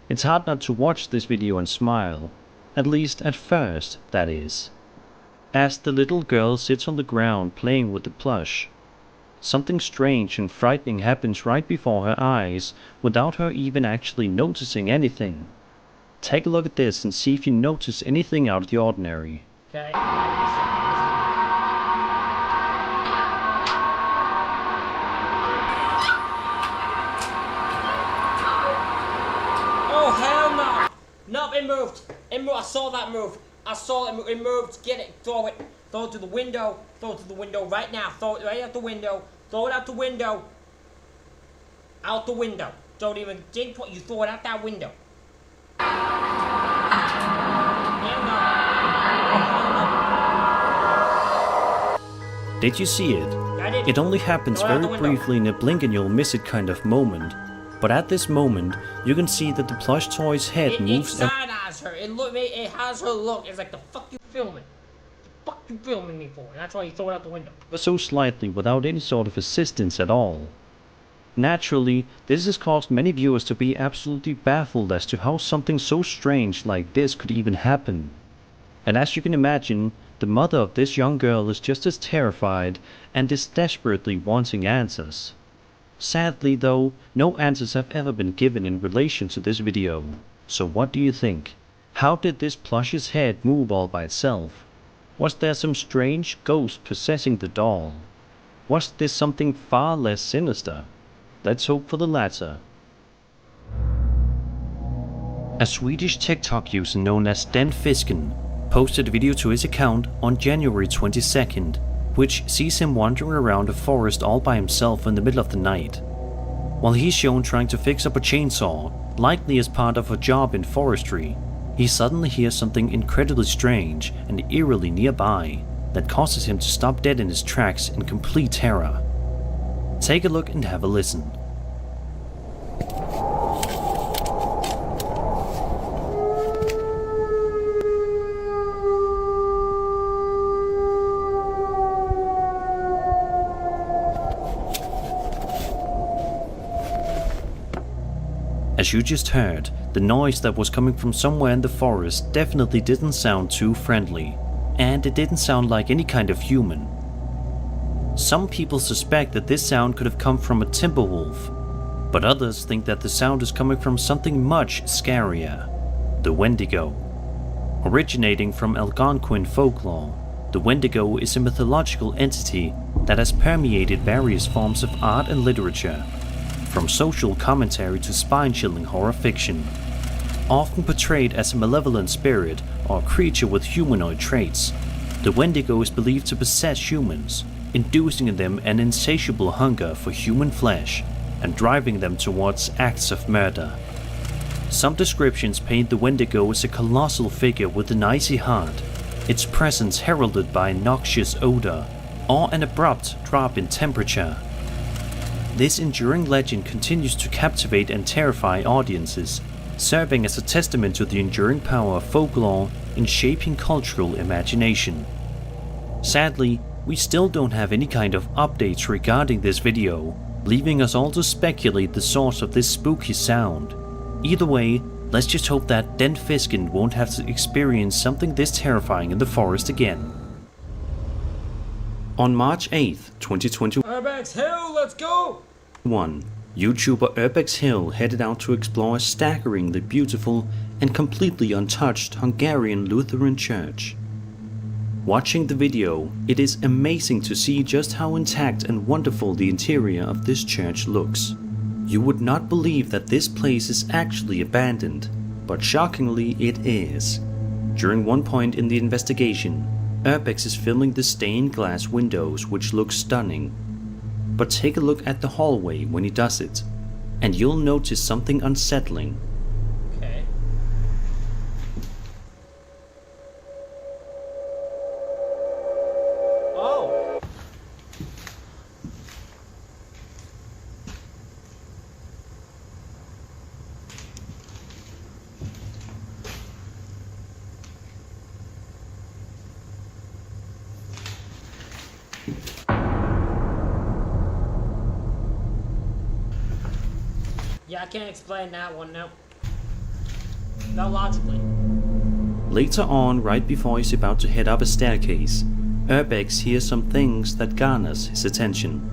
It's hard not to watch this video and smile, at least at first, that is. As the little girl sits on the ground playing with the plush, something strange and frightening happens right before her eyes, without her even actually noticing anything. Take a look at this and see if you notice anything out of the ordinary. Okay. Oh hell no! No, it moved. It moved. I saw that move. I saw it move. It moved. Get it. Throw it. Throw it to the window. Throw it to the window right now. Throw it right out the window. Throw it out the window. Out the window. Don't even think what you throw it out that window. Hell no. Oh, hell no. Did you see it? I did. It only happens Throw it out very the window. briefly in a blink and you'll miss it kind of moment. But at this moment, you can see that the plush toy's head It moves side-eyes her. It has her look. It's like, the fuck you filming? The fuck you filming me for? And that's why you throw it out the window. ever so slightly without any sort of assistance at all. Naturally, this has caused many viewers to be absolutely baffled as to how something so strange like this could even happen. And as you can imagine, the mother of this young girl is just as terrified and is desperately wanting answers. Sadly though, no answers have ever been given in relation to this video. So what do you think? How did this plush's head move all by itself? Was there some strange ghost possessing the doll? Was this something far less sinister? Let's hope for the latter. A Swedish TikTok user known as Den Fisken posted a video to his account on January 22nd, which sees him wandering around a forest all by himself in the middle of the night. While he's shown trying to fix up a chainsaw, likely as part of a job in forestry, he suddenly hears something incredibly strange and eerily nearby that causes him to stop dead in his tracks in complete terror. Take a look and have a listen. As you just heard, the noise that was coming from somewhere in the forest definitely didn't sound too friendly, and it didn't sound like any kind of human. Some people suspect that this sound could have come from a timber wolf, but others think that the sound is coming from something much scarier, the Wendigo. Originating from Algonquin folklore, the Wendigo is a mythological entity that has permeated various forms of art and literature, from social commentary to spine-chilling horror fiction. Often portrayed as a malevolent spirit or a creature with humanoid traits, the Wendigo is believed to possess humans, inducing in them an insatiable hunger for human flesh and driving them towards acts of murder. Some descriptions paint the Wendigo as a colossal figure with an icy heart, its presence heralded by a noxious odor or an abrupt drop in temperature. This enduring legend continues to captivate and terrify audiences, serving as a testament to the enduring power of folklore in shaping cultural imagination. Sadly, we still don't have any kind of updates regarding this video, leaving us all to speculate the source of this spooky sound. Either way, let's just hope that Den Fisken won't have to experience something this terrifying in the forest again. On March 8th, 2021, Urbex Hill, let's go! YouTuber Urbex Hill headed out to explore a staggeringly beautiful and completely untouched Hungarian Lutheran church. Watching the video, it is amazing to see just how intact and wonderful the interior of this church looks. You would not believe that this place is actually abandoned, but shockingly it is. During one point in the investigation, Urbex is filming the stained glass windows, which look stunning. But take a look at the hallway when he does it, and you'll notice something unsettling. Okay. Oh! Yeah, I can't explain that one, no. Not logically. Later on, right before he's about to head up a staircase, Urbex hears some things that garners his attention.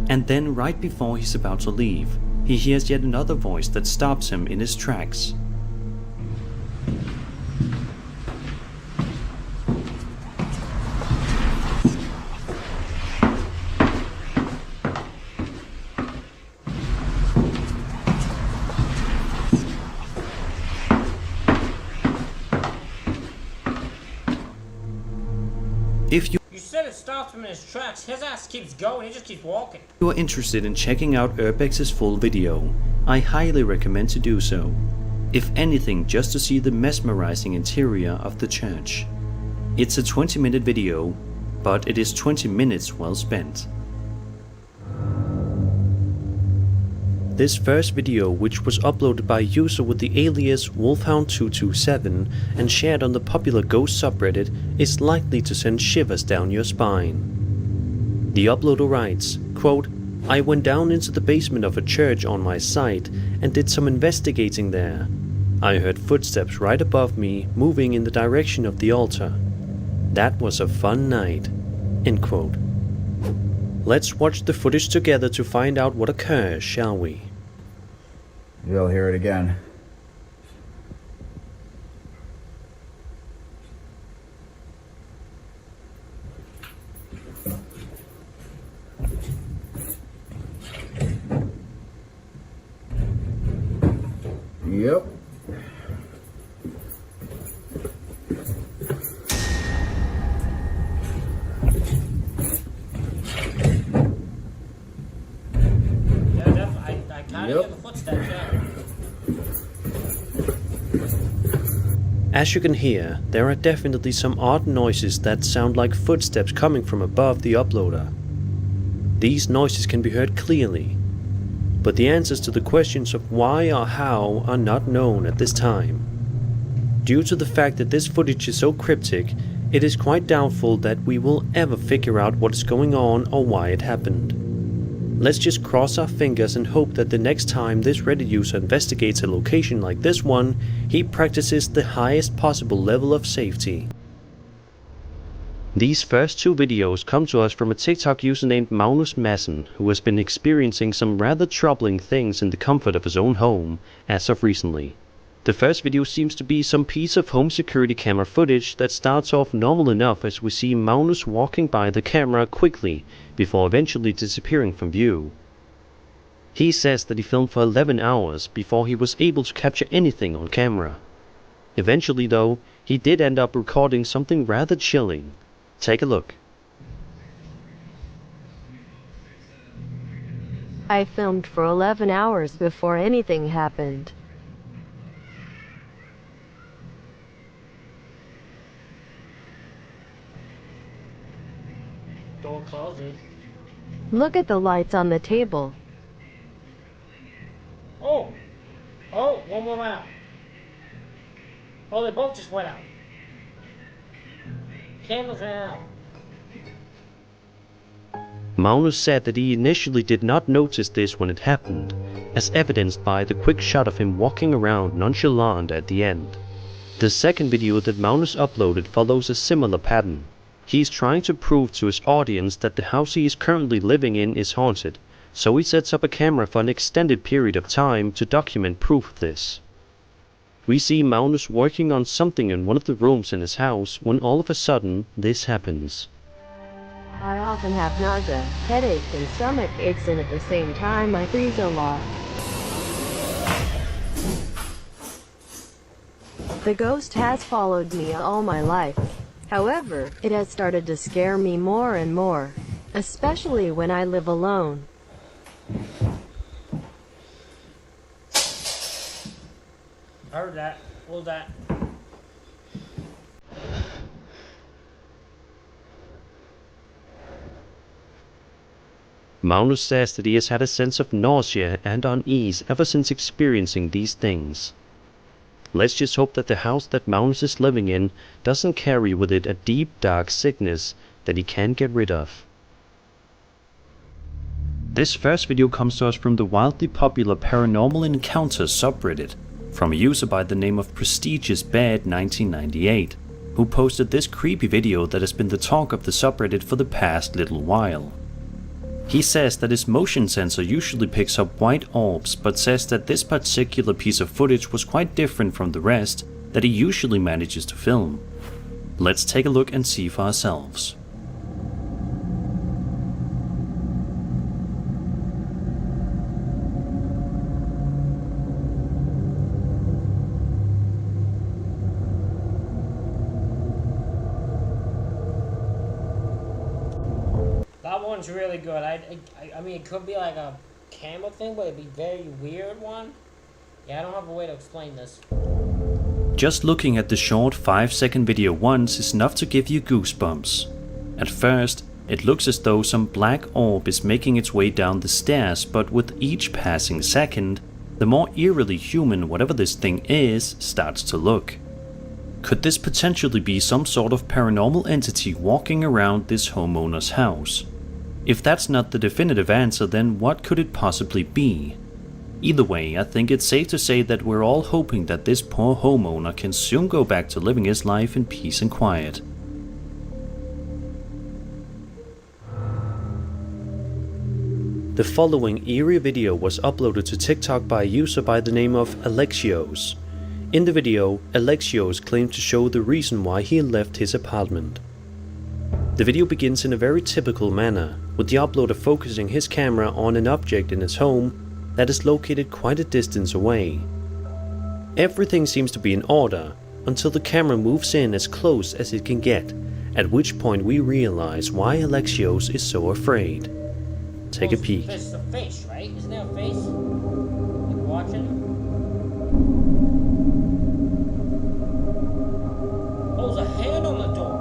And then right before he's about to leave, he hears yet another voice that stops him in his tracks. If you said it stopped him in his tracks. His ass keeps going. He just keeps walking. are interested in checking out Urbex's full video, I highly recommend to do so. If anything, just to see the mesmerizing interior of the church. It's a 20-minute video, but it is 20 minutes well spent. This first video, which was uploaded by a user with the alias Wolfhound227 and shared on the popular Ghost subreddit, is likely to send shivers down your spine. The uploader writes, quote, "I went down into the basement of a church on my site and did some investigating there. I heard footsteps right above me moving in the direction of the altar. That was a fun night." End quote. Let's watch the footage together to find out what occurs, shall we? You'll hear it again. Yep. I kind of hear the footsteps, yeah. As you can hear, there are definitely some odd noises that sound like footsteps coming from above the uploader. These noises can be heard clearly, but the answers to the questions of why or how are not known at this time. Due to the fact that this footage is so cryptic, it is quite doubtful that we will ever figure out what is going on or why it happened. Let's just cross our fingers and hope that the next time this Reddit user investigates a location like this one, he practices the highest possible level of safety. These first two videos come to us from a TikTok user named Magnus Madsen, who has been experiencing some rather troubling things in the comfort of his own home as of recently. The first video seems to be some piece of home security camera footage that starts off normal enough as we see Magnus walking by the camera quickly before eventually disappearing from view. He says that he filmed for 11 hours before he was able to capture anything on camera. Eventually though, he did end up recording something rather chilling. Take a look. I filmed for 11 hours before anything happened. Door closed. Look at the lights on the table. Oh! Oh, one more went out. Oh, they both just went out. Candles went out. Magnus said that he initially did not notice this when it happened, as evidenced by the quick shot of him walking around nonchalant at the end. The second video that Magnus uploaded follows a similar pattern. He is trying to prove to his audience that the house he is currently living in is haunted, so he sets up a camera for an extended period of time to document proof of this. We see Magnus working on something in one of the rooms in his house when all of a sudden this happens. I often have nausea, headache, and stomach aches, and at the same time I freeze a lot. The ghost has followed me all my life. However, it has started to scare me more and more, especially when I live alone. I heard that. What was that? Magnus says that he has had a sense of nausea and unease ever since experiencing these things. Let's just hope that the house that Magnus is living in doesn't carry with it a deep dark sickness that he can't get rid of. This first video comes to us from the wildly popular Paranormal Encounters subreddit, from a user by the name of Prestigious1998, who posted this creepy video that has been the talk of the subreddit for the past little while. He says that his motion sensor usually picks up white orbs, but says that this particular piece of footage was quite different from the rest that he usually manages to film. Let's take a look and see for ourselves. That one's really good. I mean, it could be like a camera thing, but it'd be a very weird one. Yeah, I don't have a way to explain this. Just looking at the short 5-second video once is enough to give you goosebumps. At first, it looks as though some black orb is making its way down the stairs, but with each passing second, the more eerily human whatever this thing is starts to look. Could this potentially be some sort of paranormal entity walking around this homeowner's house? If that's not the definitive answer, then what could it possibly be? Either way, I think it's safe to say that we're all hoping that this poor homeowner can soon go back to living his life in peace and quiet. The following eerie video was uploaded to TikTok by a user by the name of Alexios. In the video, Alexios claimed to show the reason why he left his apartment. The video begins in a very typical manner, with the uploader focusing his camera on an object in his home that is located quite a distance away. Everything seems to be in order, until the camera moves in as close as it can get, at which point we realize why Alexios is so afraid. Take a peek. It's a face, right? Isn't there a face? Like watching him? Oh, there's a hand on the door.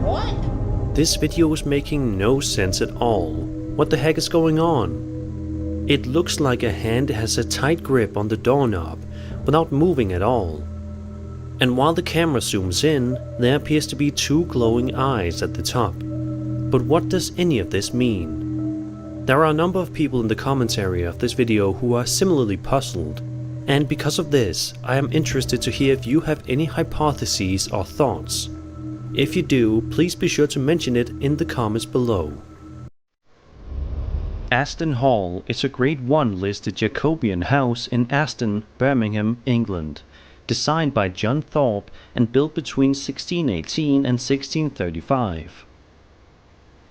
What? This video is making no sense at all. What the heck is going on? It looks like a hand has a tight grip on the doorknob without moving at all. And while the camera zooms in, there appears to be two glowing eyes at the top. But what does any of this mean? There are a number of people in the comments area of this video who are similarly puzzled, and because of this, I am interested to hear if you have any hypotheses or thoughts. If you do, please be sure to mention it in the comments below. Aston Hall is a Grade 1 listed Jacobean house in Aston, Birmingham, England, designed by John Thorpe and built between 1618 and 1635.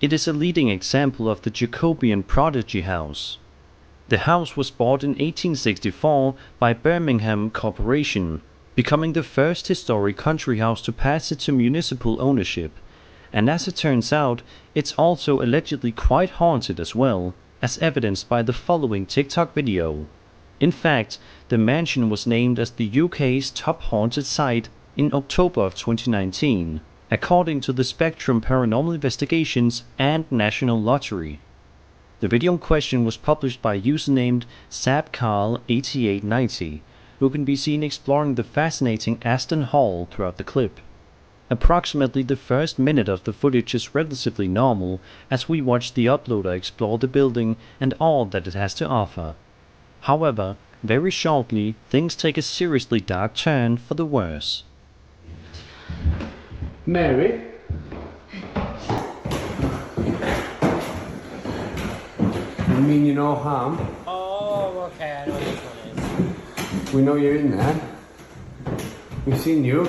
It is a leading example of the Jacobean prodigy house. The house was bought in 1864 by Birmingham Corporation, becoming the first historic country house to pass into municipal ownership, and as it turns out, it's also allegedly quite haunted as well, as evidenced by the following TikTok video. In fact, the mansion was named as the UK's top haunted site in October of 2019. according to the Spectrum Paranormal Investigations and National Lottery. The video in question was published by a user named SapCarl8890, who can be seen exploring the fascinating Aston Hall throughout the clip. Approximately the first minute of the footage is relatively normal as we watch the uploader explore the building and all that it has to offer. However, very shortly, things take a seriously dark turn for the worse. Mary? I mean you no harm. Oh, okay, I know what this one is. We know you're in there. We've seen you.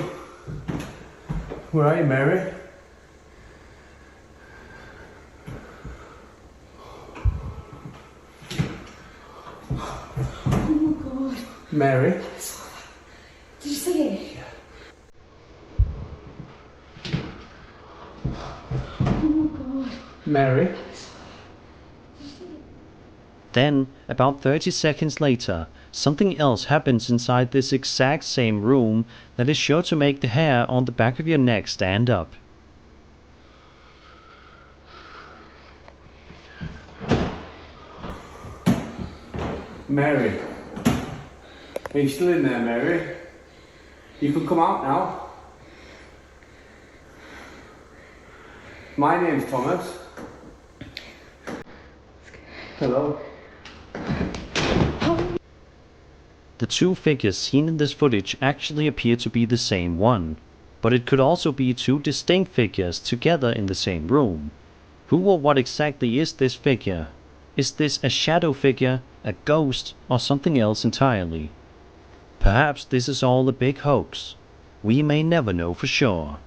Where are you, Mary? Oh my god. Mary? Did you see it? Oh my god. Mary? Then, about 30 seconds later, something else happens inside this exact same room that is sure to make the hair on the back of your neck stand up. Mary? Are you still in there, Mary? You can come out now. My name's Thomas. Hello. The two figures seen in this footage actually appear to be the same one, but it could also be two distinct figures together in the same room. Who or what exactly is this figure? Is this a shadow figure, a ghost, or something else entirely? Perhaps this is all a big hoax. We may never know for sure.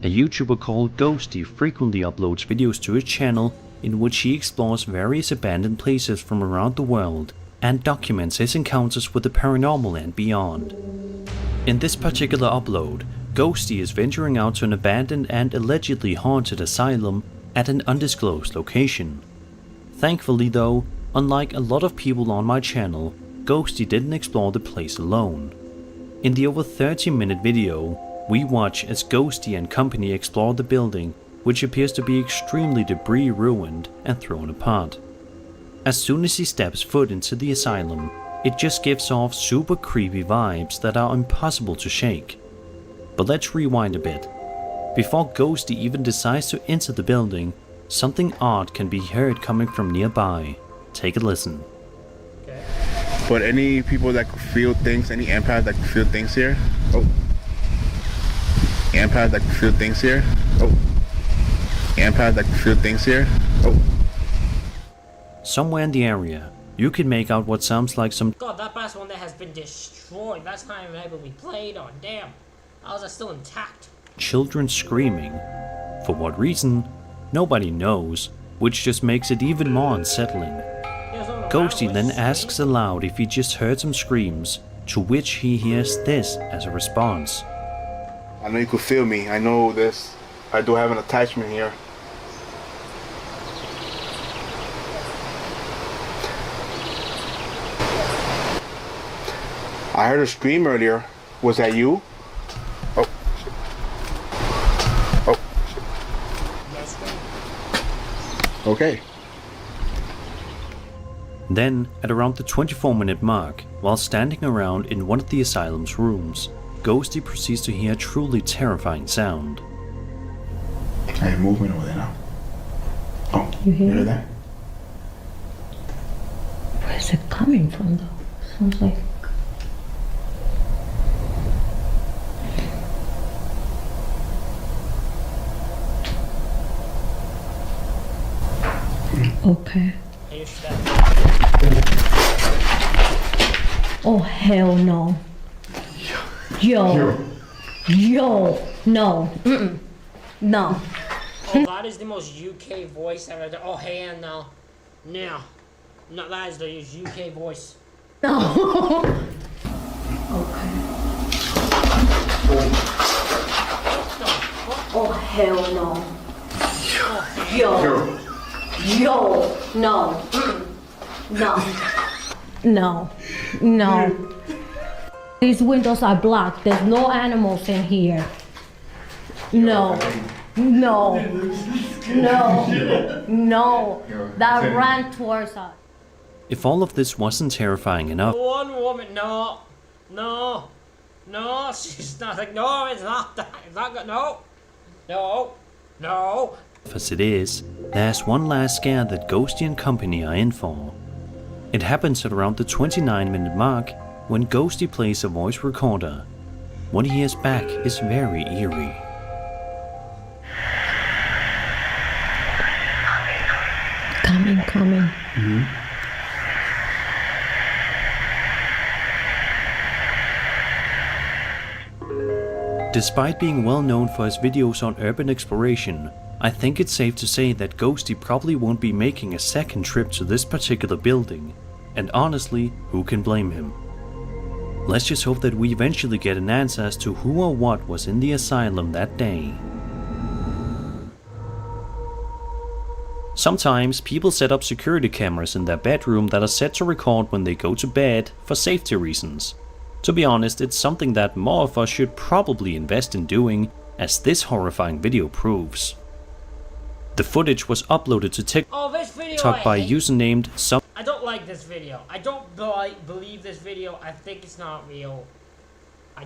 A YouTuber called Ghosty frequently uploads videos to his channel in which he explores various abandoned places from around the world and documents his encounters with the paranormal and beyond. In this particular upload, Ghosty is venturing out to an abandoned and allegedly haunted asylum at an undisclosed location. Thankfully though, unlike a lot of people on my channel, Ghosty didn't explore the place alone. In the over 30-minute video, we watch as Ghosty and company explore the building, which appears to be extremely debris-ruined and thrown apart. As soon as he steps foot into the asylum, it just gives off super creepy vibes that are impossible to shake. But let's rewind a bit. Before Ghosty even decides to enter the building, something odd can be heard coming from nearby. Take a listen. But any people that could feel things, any empaths that could feel things here? Oh. Empaths that could feel things here? Oh. Empaths that could feel things here? Oh. Somewhere in the area, you can make out what sounds like some God, that last one there has been destroyed. That's not even able to be played on. Damn. How's that still intact? children screaming. For what reason? Nobody knows, which just makes it even more unsettling. Ghosty then asks aloud if he just heard some screams, to which he hears this as a response. I know you could feel me. I know this. I do have an attachment here. I heard a scream earlier. Was that you? Oh. Oh. Okay. Then, at around the 24-minute mark, while standing around in one of the asylum's rooms, Ghosty proceeds to hear a truly terrifying sound. Hey, movement over there now. Oh, You hear that? Where's it coming from though? Sounds like... Okay. Oh hell no. Yo. No. Mm-mm. No. Oh, that is the most UK voice ever done. Oh, hey, no. No. No, that is the UK voice. No. Okay. Oh hell no. Yo. No. Mm-mm. No. No. These windows are blocked. There's no animals in here. No. No. No. No. That ran towards us. If all of this wasn't terrifying enough, One woman, no, she's not like, no, it's not that, it's not good, no, as it is, there's one last scare that Ghosty and company are in for. It happens at around the 29-minute mark when Ghosty plays a voice recorder. What he hears back is very eerie. Coming. Despite being well known for his videos on urban exploration, I think it's safe to say that Ghosty probably won't be making a second trip to this particular building, and honestly, who can blame him? Let's just hope that we eventually get an answer as to who or what was in the asylum that day. Sometimes people set up security cameras in their bedroom that are set to record when they go to bed for safety reasons. To be honest, it's something that more of us should probably invest in doing, as this horrifying video proves. The footage was uploaded to TikTok by a user named Some. I don't like this video. I don't believe this video. I think it's not real. I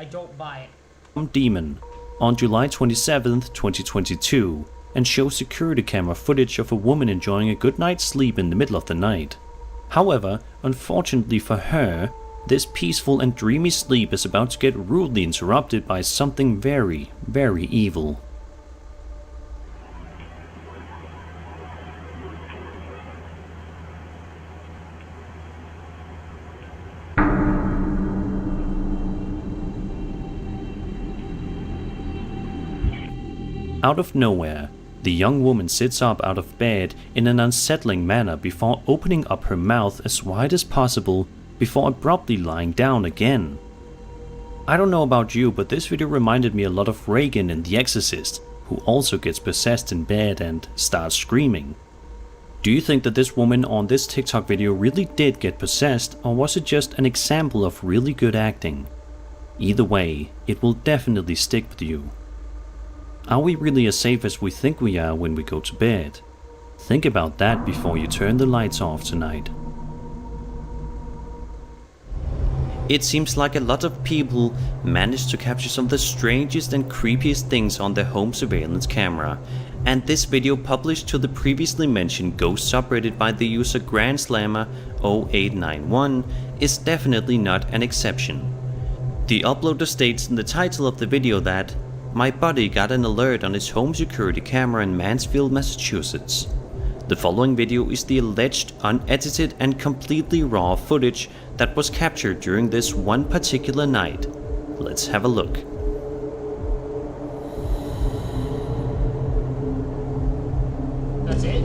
don't buy it. Demon on July 27th, 2022, and shows security camera footage of a woman enjoying a good night's sleep in the middle of the night. However, unfortunately for her, this peaceful and dreamy sleep is about to get rudely interrupted by something very, very evil. Out of nowhere, the young woman sits up out of bed in an unsettling manner before opening up her mouth as wide as possible before abruptly lying down again. I don't know about you, but this video reminded me a lot of Reagan in The Exorcist, who also gets possessed in bed and starts screaming. Do you think that this woman on this TikTok video really did get possessed, or was it just an example of really good acting? Either way, it will definitely stick with you. Are we really as safe as we think we are when we go to bed? Think about that before you turn the lights off tonight. It seems like a lot of people managed to capture some of the strangest and creepiest things on their home surveillance camera, and this video published to the previously mentioned ghost subreddit by the user GrandSlammer0891 is definitely not an exception. The uploader states in the title of the video that "My buddy got an alert on his home security camera in Mansfield, Massachusetts." The following video is the alleged unedited and completely raw footage that was captured during this one particular night. Let's have a look. That's it?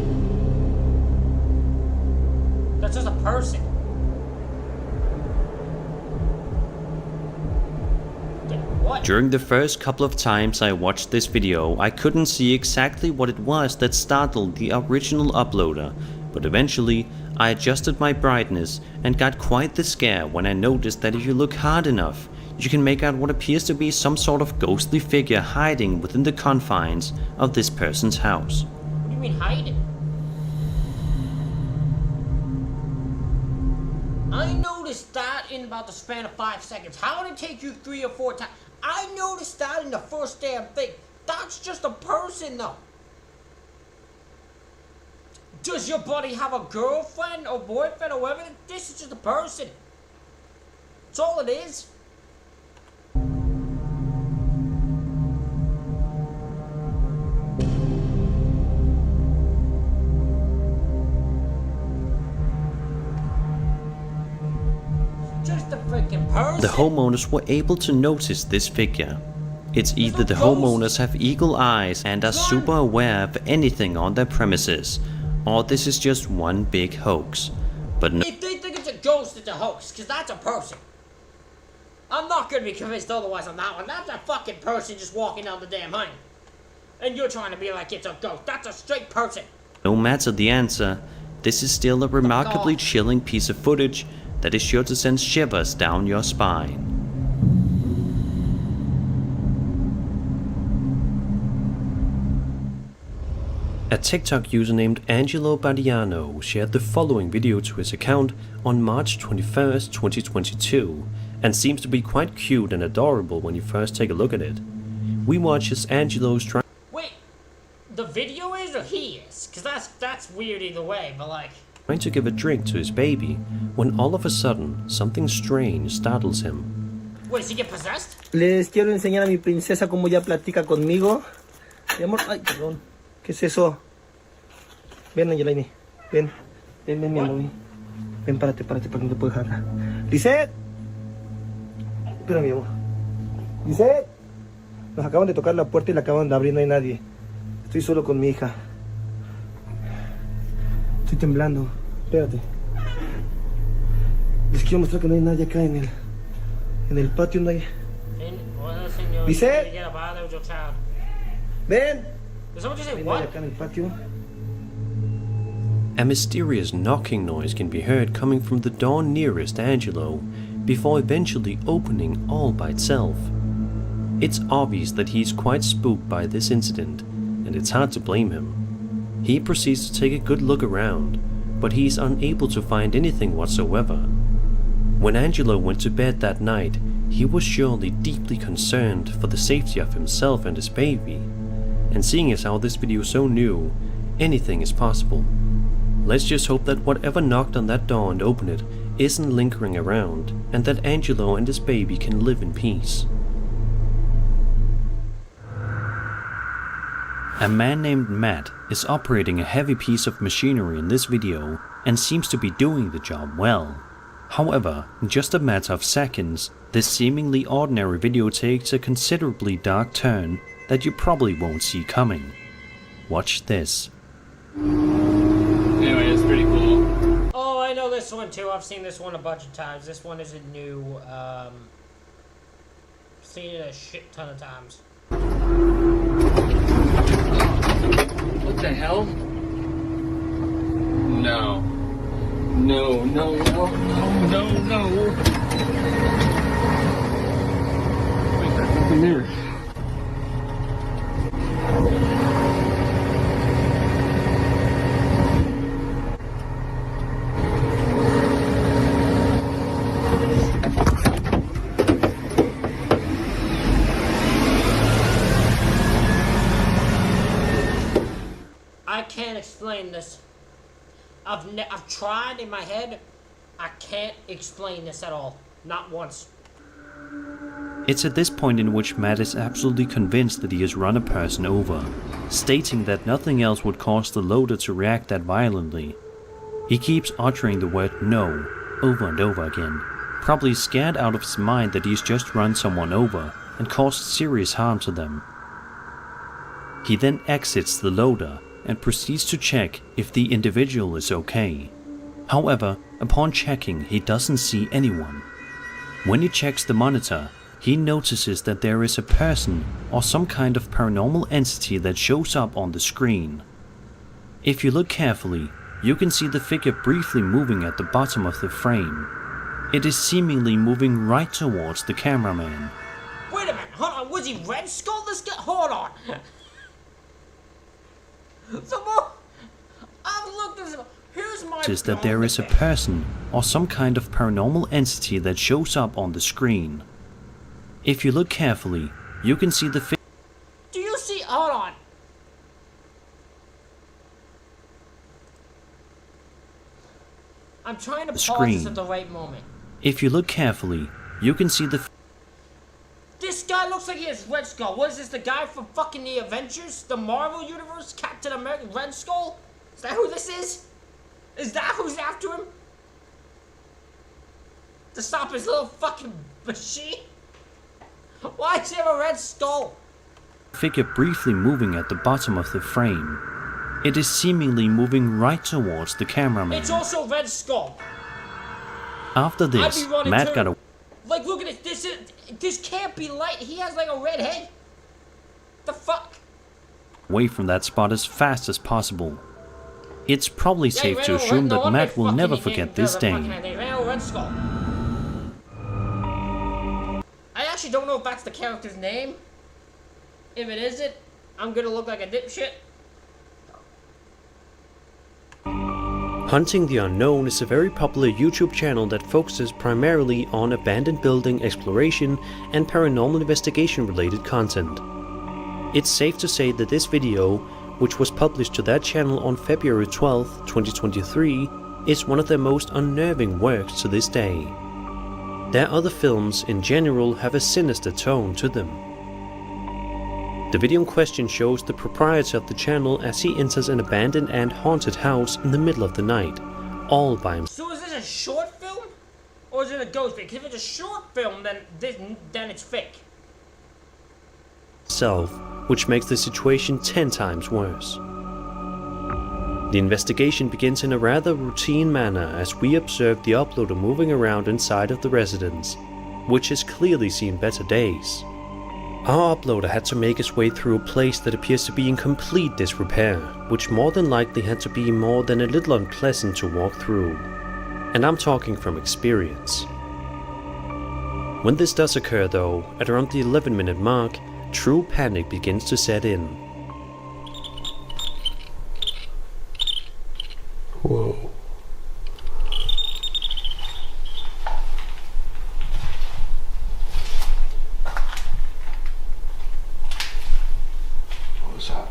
That's just a person. What? During the first couple of times I watched this video, I couldn't see exactly what it was that startled the original uploader, but eventually I adjusted my brightness and got quite the scare when I noticed that if you look hard enough, you can make out what appears to be some sort of ghostly figure hiding within the confines of this person's house. What do you mean hiding? I noticed that in about the span of 5 seconds. How did it take you 3 or 4 times? I noticed that in the first damn thing. That's just a person though. Does your buddy have a girlfriend or boyfriend or whatever? This is just a person. That's all it is. Just a freaking person. The homeowners were able to notice this figure. It's either the homeowners have eagle eyes and are super aware of anything on their premises, or this is just one big hoax. But no. If they think it's a ghost, it's a hoax, because that's a person. I'm not going to be convinced otherwise on that one. That's a fucking person just walking down the damn lane. And you're trying to be like it's a ghost. That's a straight person. No matter the answer, this is still a remarkably chilling piece of footage that is sure to send shivers down your spine. A TikTok user named Angelo Badiano shared the following video to his account on March 21st, 2022, and seems to be quite cute and adorable when you first take a look at it. We watch as Angelo's trying. Wait, the video is or he is? Cause that's weird either way, but like. Trying to give a drink to his baby, when all of a sudden something strange startles him. Wait, does he get possessed? Les quiero enseñar a mi princesa cómo ya platica conmigo. Mi amor, ay, perdón. ¿Qué es eso? Ven, Angelaini. Ven, mi amor. Ven, párate, para que no te puedo dejar. ¡Lisette! Espera, mi amor. ¡Lisette! Nos acaban de tocar la puerta y la acaban de abrir, no hay nadie. Estoy solo con mi hija. Estoy temblando. Espérate. Les quiero mostrar que no hay nadie acá en el patio, no hay. ¡Lisette! ¡Ven! Did someone just say No hay what? nadie acá en el patio. A mysterious knocking noise can be heard coming from the door nearest Angelo, before eventually opening all by itself. It's obvious that he's quite spooked by this incident, and it's hard to blame him. He proceeds to take a good look around, but he's unable to find anything whatsoever. When Angelo went to bed that night, he was surely deeply concerned for the safety of himself and his baby, and seeing as how this video is so new, anything is possible. Let's just hope that whatever knocked on that door and opened it isn't lingering around, and that Angelo and his baby can live in peace. A man named Matt is operating a heavy piece of machinery in this video and seems to be doing the job well. However, in just a matter of seconds, this seemingly ordinary video takes a considerably dark turn that you probably won't see coming. Watch this. Anyway, it's pretty cool. Oh, I know this one too. I've seen this one a bunch of times. This one isn't new. Seen it a shit ton of times. What the hell? No. No, no, no, no, no, no. Wait, there's nothing there. I can't explain this. I've tried in my head. I can't explain this at all. Not once. It's at this point in which Matt is absolutely convinced that he has run a person over, stating that nothing else would cause the loader to react that violently. He keeps uttering the word no over and over again, probably scared out of his mind that he's just run someone over and caused serious harm to them. He then exits the loader and proceeds to check if the individual is okay. However, upon checking, he doesn't see anyone. When he checks the monitor, he notices that there is a person or some kind of paranormal entity that shows up on the screen. If you look carefully, you can see the figure briefly moving at the bottom of the frame. It is seemingly moving right towards the cameraman. Wait a minute, hold on, was he Red Skull? This guy, hold on. Some more. I've looked at this. Here's my. Is that there is a person or some kind of paranormal entity that shows up on the screen. If you look carefully, you can see the figure. Do you see? Hold on. I'm trying to pause this at the right moment. If you look carefully, you can see the. This guy looks like he has Red Skull. What is this, the guy from fucking the Avengers? The Marvel Universe? Captain America? Red Skull? Is that who this is? Is that who's after him? To stop his little fucking machine? Why does he have a red skull? Figure briefly moving at the bottom of the frame. It is seemingly moving right towards the cameraman. It's also Red Skull. After this, Matt got a. Like, look at this. This can't be light. He has like a red head. The fuck? Away from that spot as fast as possible. It's probably safe to assume that Matt will never forget this day. Red Skull. I actually don't know if that's the character's name. If it isn't, I'm gonna look like a dipshit. Hunting the Unknown is a very popular YouTube channel that focuses primarily on abandoned building exploration and paranormal investigation related content. It's safe to say that this video, which was published to that channel on February 12, 2023, is one of their most unnerving works to this day. Their other films in general have a sinister tone to them. The video in question shows the proprietor of the channel as he enters an abandoned and haunted house in the middle of the night, all by himself. So is this a short film? Or is it a ghost film? Because if it's a short film, then it's fake. Which makes the situation 10 times worse. The investigation begins in a rather routine manner as we observe the uploader moving around inside of the residence, which has clearly seen better days. Our uploader had to make his way through a place that appears to be in complete disrepair, which more than likely had to be more than a little unpleasant to walk through. And I'm talking from experience. When this does occur though, at around the 11-minute mark, true panic begins to set in. Whoa. What was that?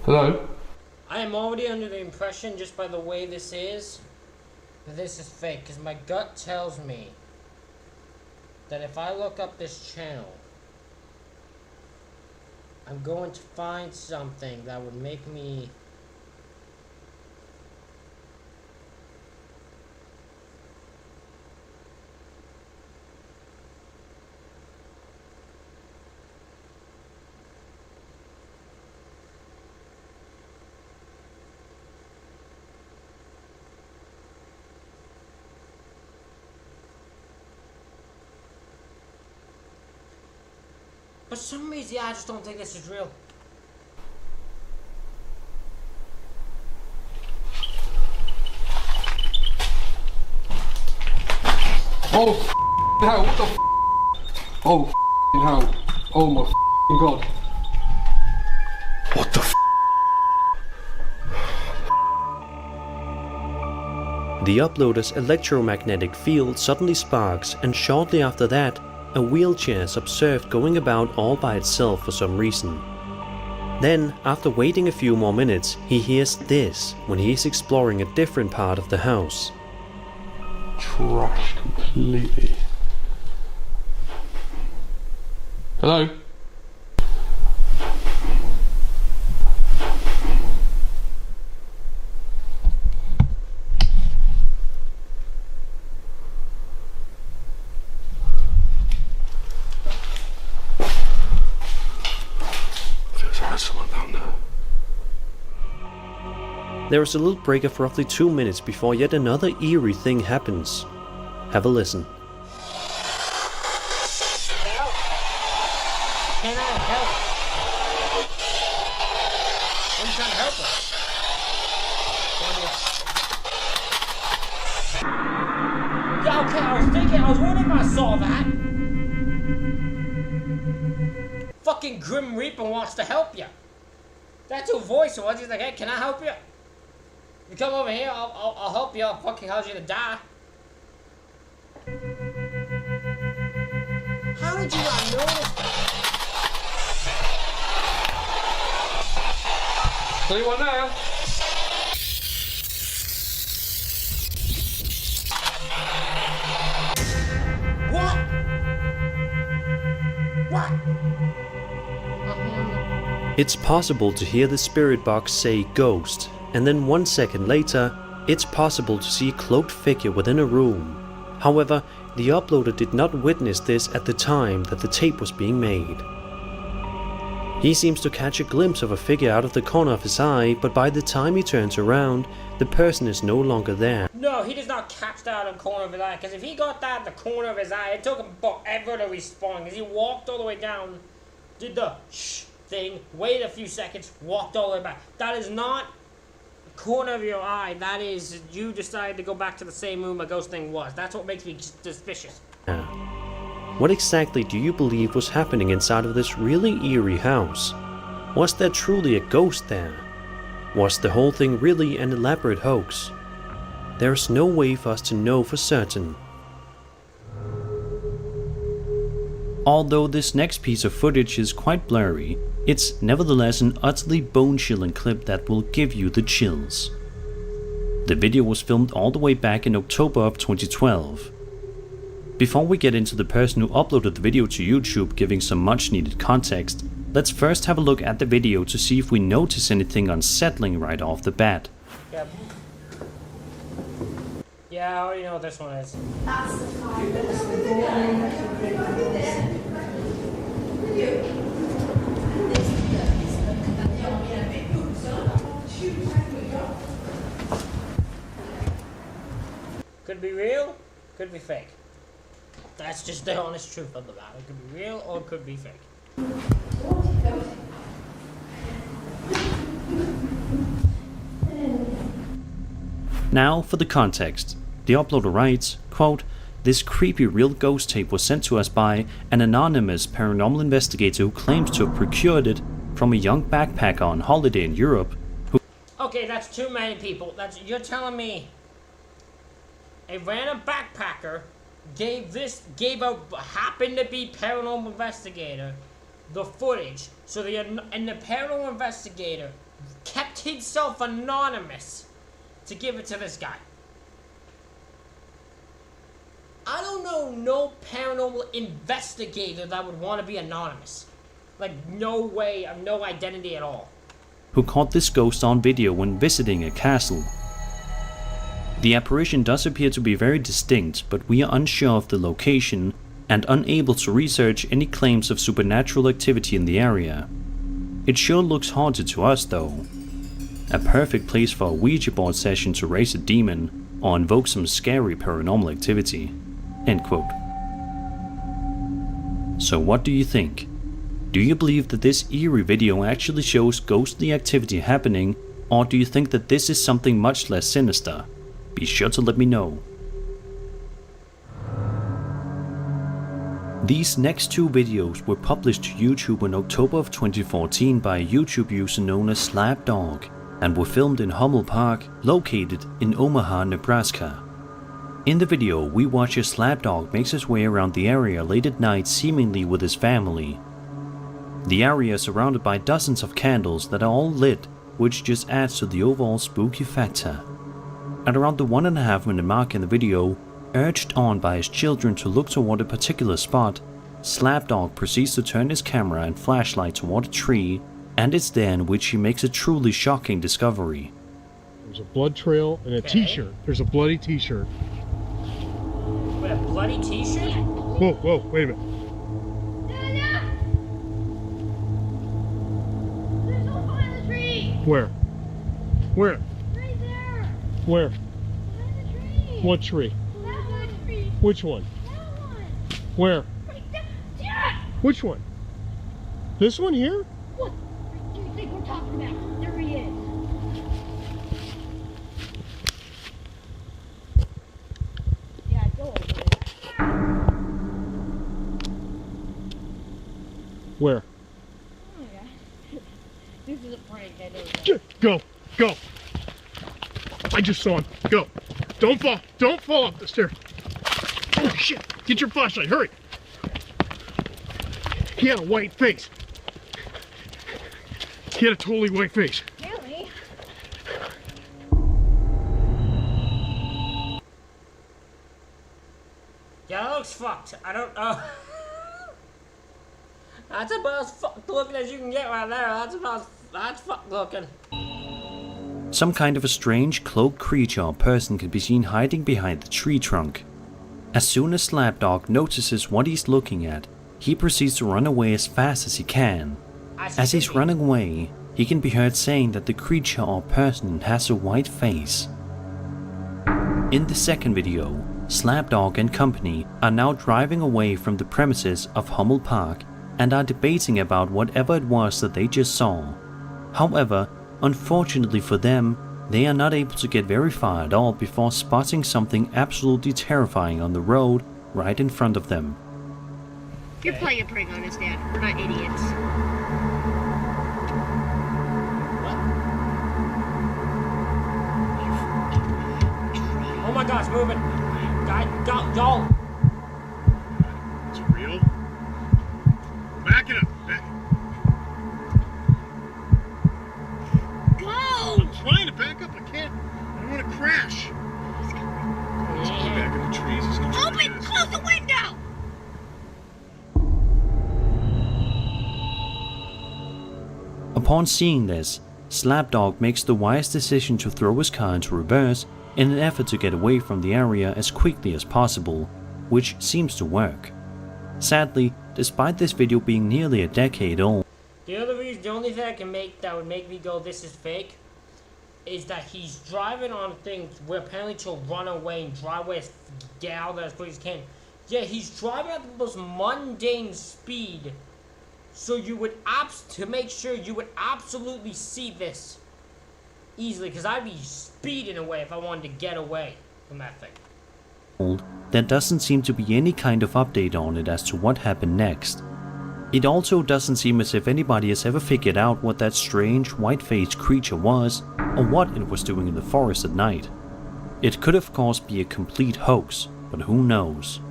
Hello? I am already under the impression, just by the way this is, that this is fake. Because my gut tells me that if I look up this channel, I'm going to find something that would make me for some reason, I just don't think this is real. Oh, hell, what the Oh, hell. Oh my god. What the The uploader's electromagnetic field suddenly sparks, and shortly after that, a wheelchair is observed going about all by itself for some reason. Then, after waiting a few more minutes, he hears this when he is exploring a different part of the house. Trash completely. Hello? Someone down there. There is a little break of roughly 2 minutes before yet another eerie thing happens. Have a listen. Help! Can I help? I'm trying to help her. Yeah, okay, I was wondering if I saw that. Fucking Grim Reaper wants to help you. That's her voice was. He's like, hey, can I help you? You come over here, I'll help you. I'll fucking cause you to die. How did you not notice that? Anyone there? What? What? It's possible to hear the spirit box say ghost, and then 1 second later, it's possible to see a cloaked figure within a room. However, the uploader did not witness this at the time that the tape was being made. He seems to catch a glimpse of a figure out of the corner of his eye, but by the time he turns around, the person is no longer there. No, he does not catch that in the corner of his eye, because if he got that in the corner of his eye, it took him forever to respawn, because he walked all the way down, did the shh thing, waited a few seconds, walked all the way back. That is not corner of your eye, that is, you decided to go back to the same room a ghost thing was. That's what makes me suspicious. What exactly do you believe was happening inside of this really eerie house? Was there truly a ghost there? Was the whole thing really an elaborate hoax? There's no way for us to know for certain. Although this next piece of footage is quite blurry, it's nevertheless an utterly bone-chilling clip that will give you the chills. The video was filmed all the way back in October of 2012. Before we get into the person who uploaded the video to YouTube giving some much needed context, let's first have a look at the video to see if we notice anything unsettling right off the bat. Yep. Yeah, I already know what this one is. Could be real, could be fake. That's just the honest truth of the matter. It could be real or it could be fake. Now for the context. The uploader writes, quote, "This creepy real ghost tape was sent to us by an anonymous paranormal investigator who claims to have procured it from a young backpacker on holiday in Europe who..." Okay, that's too many people. You're telling me a random backpacker gave a happened to be paranormal investigator the footage, so the paranormal investigator kept himself anonymous to give it to this guy. I don't know no paranormal investigator that would want to be anonymous. Like, no way, no identity at all. Who caught this ghost on video when visiting a castle. The apparition does appear to be very distinct, but we are unsure of the location and unable to research any claims of supernatural activity in the area. It sure looks haunted to us though. A perfect place for a Ouija board session to raise a demon or invoke some scary paranormal activity." End quote. So what do you think? Do you believe that this eerie video actually shows ghostly activity happening, or do you think that this is something much less sinister? Be sure to let me know. These next two videos were published to YouTube in October of 2014 by a YouTube user known as Slapdog and were filmed in Hummel Park, located in Omaha, Nebraska. In the video, we watch as Slapdog makes his way around the area late at night, seemingly with his family. The area is surrounded by dozens of candles that are all lit, which just adds to the overall spooky factor. At around the 1.5 minute mark in the video, urged on by his children to look toward a particular spot, Slapdog proceeds to turn his camera and flashlight toward a tree, and it's there in which he makes a truly shocking discovery. There's a blood trail and a t-shirt. There's a bloody t-shirt. Wait, a bloody t-shirt? Whoa, whoa, wait a minute. There's no behind the tree! Where? Where? Right there! Where? Behind the tree! What tree? That one! Which one? That one! Where? Right there! Yeah! Which one? This one here? What do you think we're talking about? There he is! Yeah, go over there. Where? Oh my god. This is a prank, I know that. Go, go. I just saw him. Go. Don't fall. Don't fall off the stairs. Oh shit. Get your flashlight. Hurry. He had a white face. He had a totally white face. Really? Yeah, that looks fucked. I don't know. That's about as fucked looking as you can get right there. That's fucked looking. Some kind of a strange cloaked creature or person can be seen hiding behind the tree trunk. As soon as Slapdog notices what he's looking at, he proceeds to run away as fast as he can. As he's running away, he can be heard saying that the creature or person has a white face. In the second video, Slapdog and company are now driving away from the premises of Hummel Park and are debating about whatever it was that they just saw. However, unfortunately for them, they are not able to get very far at all before spotting something absolutely terrifying on the road right in front of them. You're playing a prank on us, Dad. We're not idiots. Oh my gosh, moving! Go! Is it real? Back it up. Back. Go! I'm trying to back up. I can't. I don't want to crash. Let's go back in the trees. There's no Open! Close the window! Upon seeing this, Slapdog makes the wise decision to throw his car into reverse in an effort to get away from the area as quickly as possible, which seems to work. Sadly, despite this video being nearly a decade old, The only thing that would make me go, this is fake, is that he's driving on things where apparently to run away and drive away, get out there as quick as he can. Yeah, he's driving at the most mundane speed, so you would to make sure you would absolutely see this easily, because I'd be speeding away if I wanted to get away from that thing. there doesn't seem to be any kind of update on it as to what happened next. It also doesn't seem as if anybody has ever figured out what that strange white-faced creature was, or what it was doing in the forest at night. It could of course be a complete hoax, but who knows.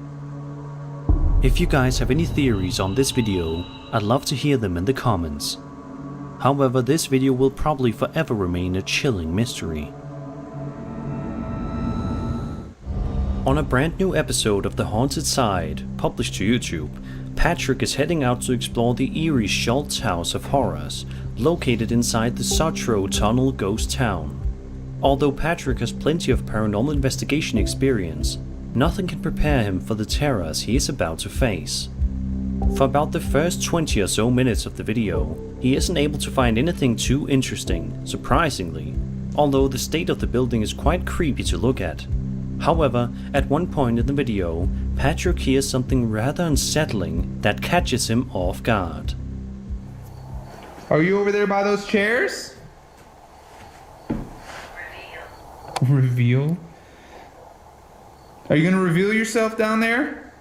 If you guys have any theories on this video, I'd love to hear them in the comments. However, this video will probably forever remain a chilling mystery. On a brand new episode of The Haunted Side, published to YouTube, Patrick is heading out to explore the eerie Schultz House of Horrors, located inside the Sotro Tunnel ghost town. Although Patrick has plenty of paranormal investigation experience, nothing can prepare him for the terrors he is about to face. For about the first 20 or so minutes of the video, he isn't able to find anything too interesting, surprisingly, although the state of the building is quite creepy to look at. However, at one point in the video, Patrick hears something rather unsettling that catches him off guard. Are you over there by those chairs? Reveal? Are you going to reveal yourself down there?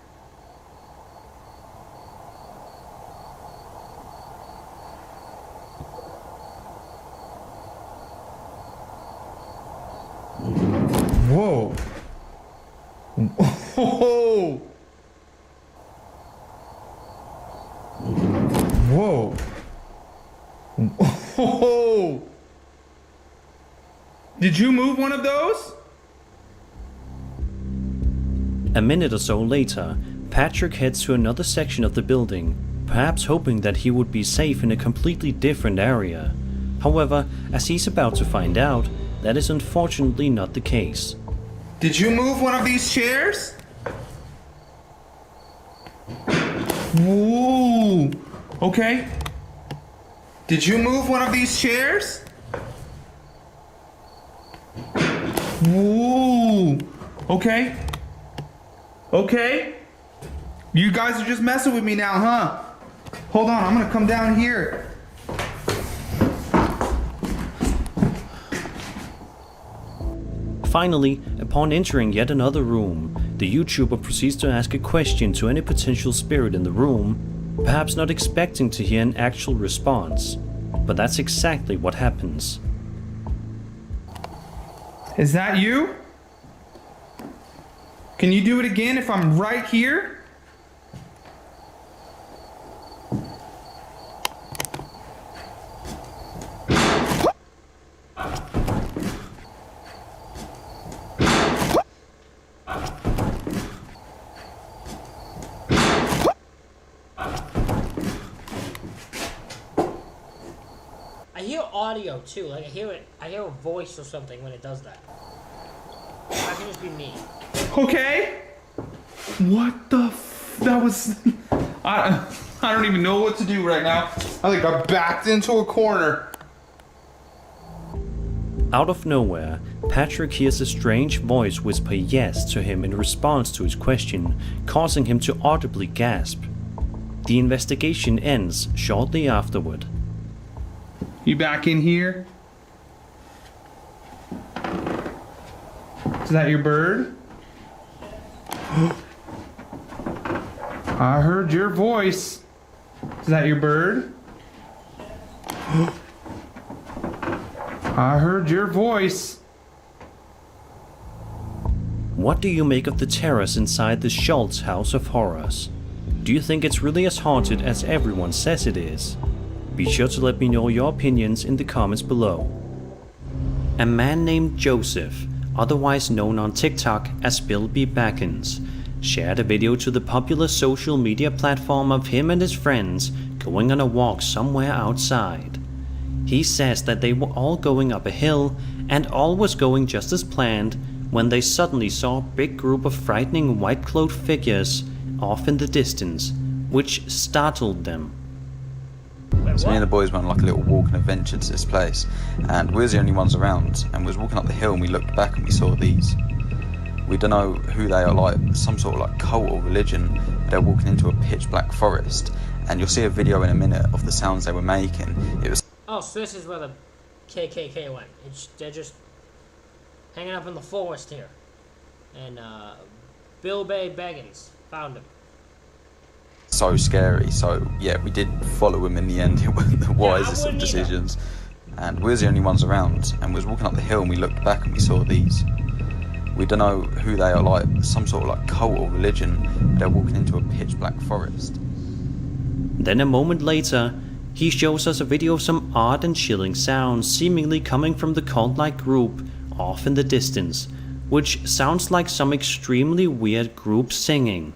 Whoa. Whoa. Whoa. Whoa. Did you move one of those? A minute or so later, Patrick heads to another section of the building, perhaps hoping that he would be safe in a completely different area. However, as he's about to find out, that is unfortunately not the case. Did you move one of these chairs? Ooh. Okay. Did you move one of these chairs? Ooh. Okay. Okay. You guys are just messing with me now, huh? Hold on, I'm gonna come down here. Finally, upon entering yet another room, the YouTuber proceeds to ask a question to any potential spirit in the room, perhaps not expecting to hear an actual response. But that's exactly what happens. Is that you? Can you do it again if I'm right here? I hear audio too, like I hear a voice or something when it does that. That can just be me. Okay. What the that was... I don't even know what to do right now. I think I backed into a corner. Out of nowhere, Patrick hears a strange voice whisper yes to him in response to his question, causing him to audibly gasp. The investigation ends shortly afterward. You back in here? that your bird? I heard your voice. Is that your bird? I heard your voice. What do you make of the terrors inside the Schultz House of Horrors? Do you think it's really as haunted as everyone says it is? Be sure to let me know your opinions in the comments below. A man named Joseph, otherwise known on TikTok as Bill B. Backens, shared a video to the popular social media platform of him and his friends going on a walk somewhere outside. He says that they were all going up a hill and all was going just as planned when they suddenly saw a big group of frightening white-clothed figures off in the distance, which startled them. So me and the boys went on like a little walk and adventure to this place, and we were the only ones around, and we was walking up the hill and we looked back and we saw these. We don't know who they are, like some sort of like cult or religion. They're walking into a pitch black forest, and you'll see a video in a minute of the sounds they were making. It was... Oh, so this is where the KKK went. They're just hanging up in the forest here. And Bill Bay Baggins found him. So scary. So yeah, we did follow him in the end. It wasn't the wisest of decisions. And we were the only ones around, and we was walking up the hill and we looked back and we saw these. We don't know who they are, like some sort of like cult or religion. They're walking into a pitch black forest. Then a moment later, he shows us a video of some odd and chilling sounds seemingly coming from the cult-like group off in the distance, which sounds like some extremely weird group singing.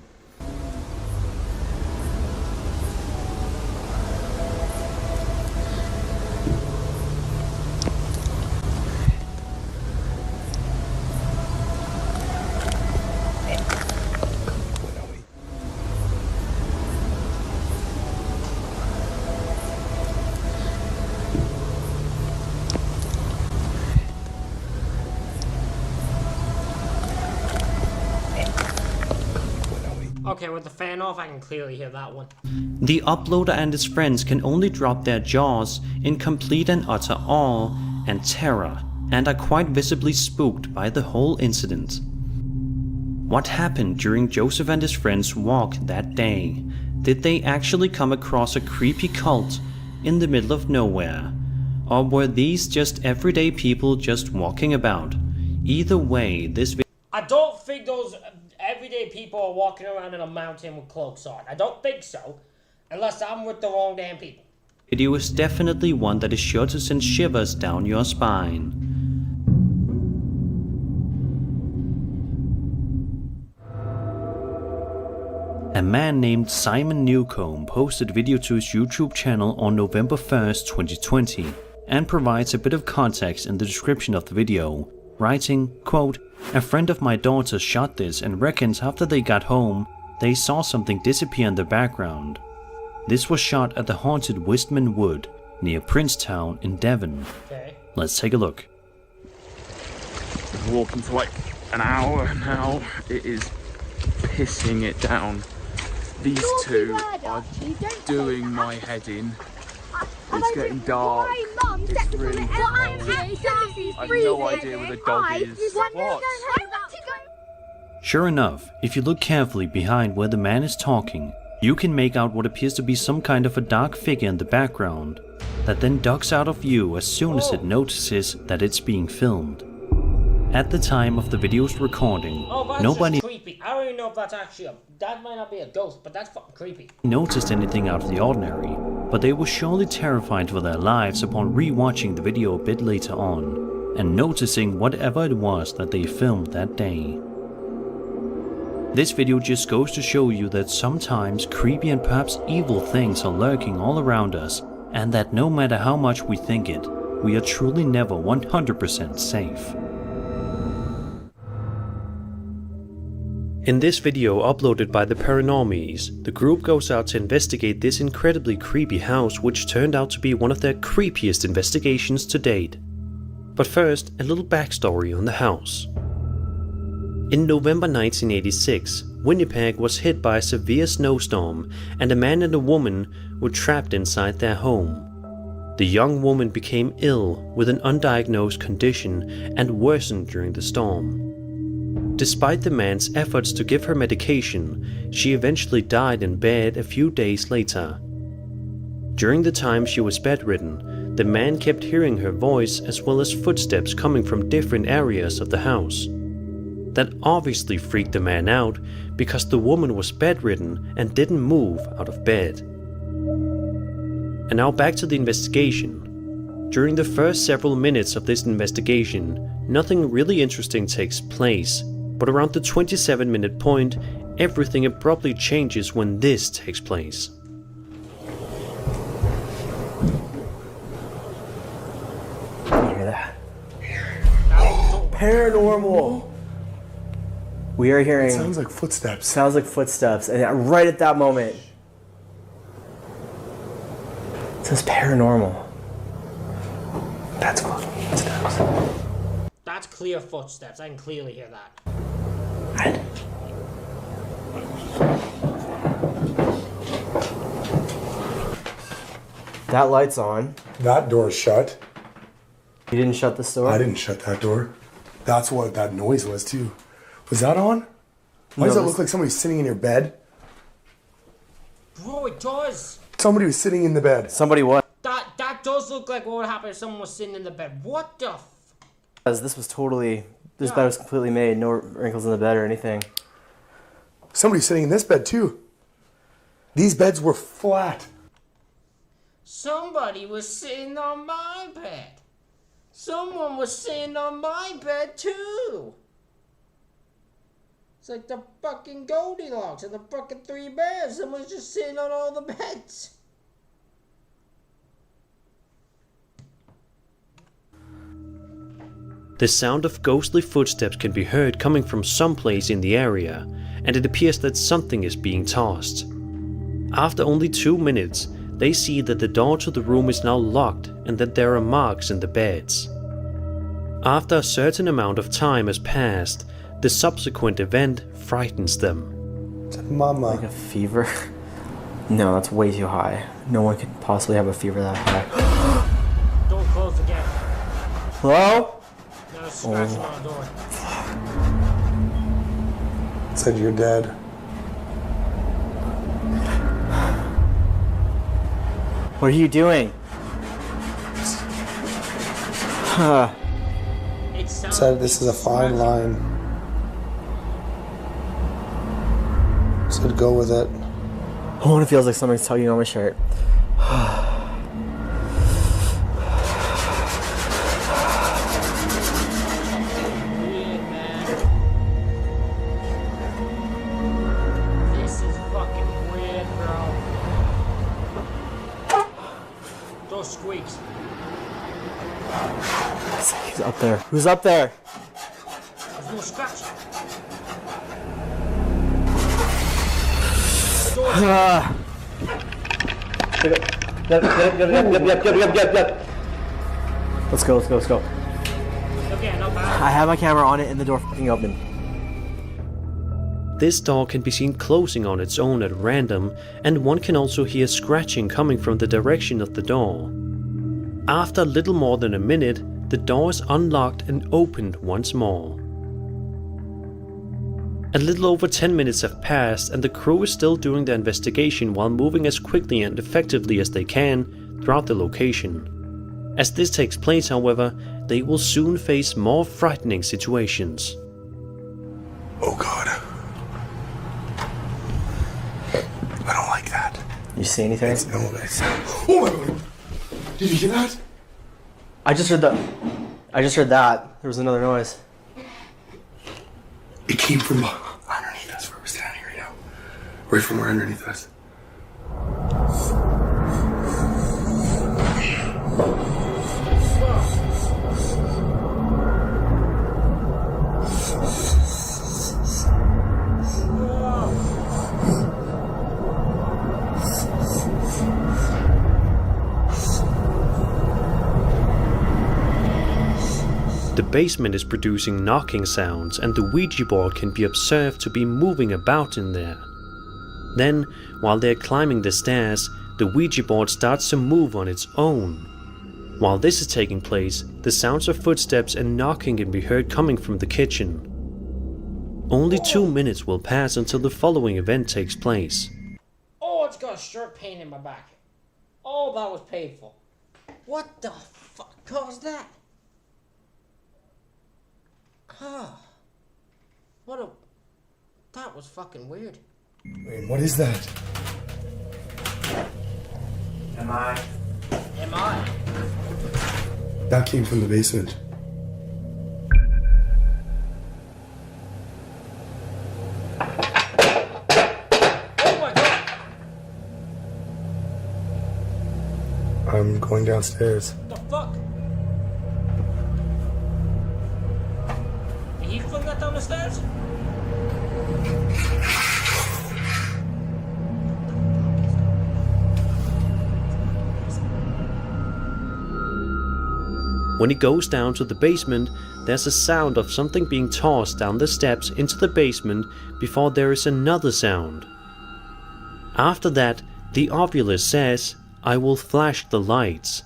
Okay, with the fan off, I can clearly hear that one. The uploader and his friends can only drop their jaws in complete and utter awe and terror, and are quite visibly spooked by the whole incident. What happened during Joseph and his friends' walk that day? Did they actually come across a creepy cult in the middle of nowhere? Or were these just everyday people just walking about? Either way, this video... I don't think those everyday people are walking around in a mountain with cloaks on. I don't think so, unless I'm with the wrong damn people. Video is definitely one that is sure to send shivers down your spine. A man named Simon Newcomb posted a video to his YouTube channel on November 1st, 2020, and provides a bit of context in the description of the video, writing, quote, "A friend of my daughter shot this and reckons after they got home, they saw something disappear in the background. This was shot at the haunted Wistman Wood, near Princetown in Devon." Okay. Let's take a look. Been walking for like an hour now. It is pissing it down. These two are doing my head in. It's getting dark. It's really cold. I have no idea where the dog is. What? Sure enough, if you look carefully behind where the man is talking, you can make out what appears to be some kind of a dark figure in the background, that then ducks out of view as soon as it notices that it's being filmed. At the time of the video's recording, nobody creepy. I don't even know if that's actually that might not be a ghost, but that's fucking creepy. Noticed anything out of the ordinary, but they were surely terrified for their lives upon re-watching the video a bit later on, and noticing whatever it was that they filmed that day. This video just goes to show you that sometimes creepy and perhaps evil things are lurking all around us, and that no matter how much we think it, we are truly never 100% safe. In this video uploaded by the Paranormies, the group goes out to investigate this incredibly creepy house, which turned out to be one of their creepiest investigations to date. But first, a little backstory on the house. In November 1986, Winnipeg was hit by a severe snowstorm, and a man and a woman were trapped inside their home. The young woman became ill with an undiagnosed condition and worsened during the storm. Despite the man's efforts to give her medication, she eventually died in bed a few days later. During the time she was bedridden, the man kept hearing her voice as well as footsteps coming from different areas of the house. That obviously freaked the man out because the woman was bedridden and didn't move out of bed. And now back to the investigation. During the first several minutes of this investigation, nothing really interesting takes place, but around the 27-minute point, everything abruptly changes when this takes place. You hear that? Paranormal! We are hearing... It sounds like footsteps. Sounds like footsteps, and right at that moment, it says paranormal. That's fucking footsteps. That's clear footsteps. I can clearly hear that. That light's on. That door's shut. You didn't shut this door? I didn't shut that door. That's what that noise was too. Was that on? Why does that look like somebody's sitting in your bed? Bro, it does. Somebody was sitting in the bed. Somebody what? That does look like what would happen if someone was sitting in the bed. What the f... This was totally... This bed was completely made. No wrinkles in the bed or anything. Somebody's sitting in this bed too. These beds were flat. Somebody was sitting on my bed. Someone was sitting on my bed too. It's like the fucking Goldilocks and the fucking Three Bears. Someone's just sitting on all the beds. The sound of ghostly footsteps can be heard coming from someplace in the area, and it appears that something is being tossed. After only 2 minutes, they see that the door to the room is now locked and that there are marks in the beds. After a certain amount of time has passed, the subsequent event frightens them. Mama. Like a fever? No, that's way too high. No one could possibly have a fever that high. Door closed again. Hello? Now it's scratching on the door. It said you're dead. What are you doing? It said this is a fine line. Said go with it. Oh, it feels like something's tugging on my shirt. This is fucking weird, bro. Those squeaks. He's up there. Who's up there? There's no scratch. Yep. Let's go. Okay, not bad. I have my camera on it and the door fucking open. This door can be seen closing on its own at random, and one can also hear scratching coming from the direction of the door. After little more than a minute, the door is unlocked and opened once more. A little over 10 minutes have passed, and the crew is still doing their investigation while moving as quickly and effectively as they can throughout the location. As this takes place, however, they will soon face more frightening situations. Oh God. I don't like that. You see anything? Oh my God. Did you hear that? I just heard that. There was another noise. It came from underneath us where we're standing right now. Right from where underneath us. The basement is producing knocking sounds, and the Ouija board can be observed to be moving about in there. Then, while they're climbing the stairs, the Ouija board starts to move on its own. While this is taking place, the sounds of footsteps and knocking can be heard coming from the kitchen. Only 2 minutes will pass until the following event takes place. Oh, it's got a sharp pain in my back. Oh, that was painful. What the fuck caused that? Ah. That was fucking weird. Wait, what is that? Am I? That came from the basement. Oh my god! I'm going downstairs. What the fuck? Did he fling that down the stairs? When he goes down to the basement, there's a sound of something being tossed down the steps into the basement before there is another sound. After that, the ovulus says, "I will flash the lights."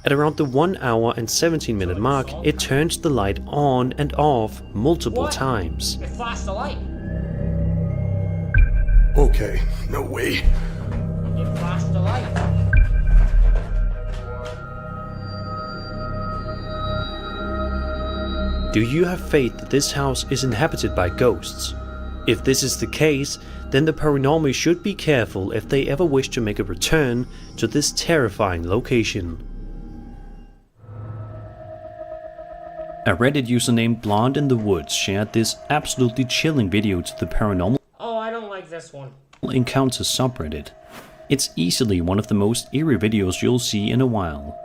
At around the 1 hour and 17 minute mark, it turns the light on and off multiple times. It flashed the light. Okay, no way. It flashed the light. Do you have faith that this house is inhabited by ghosts? If this is the case, then the paranormal should be careful if they ever wish to make a return to this terrifying location. A Reddit user named Blonde in the Woods shared this absolutely chilling video to the paranormal Oh, I don't like this one. encounters subreddit. It's easily one of the most eerie videos you'll see in a while.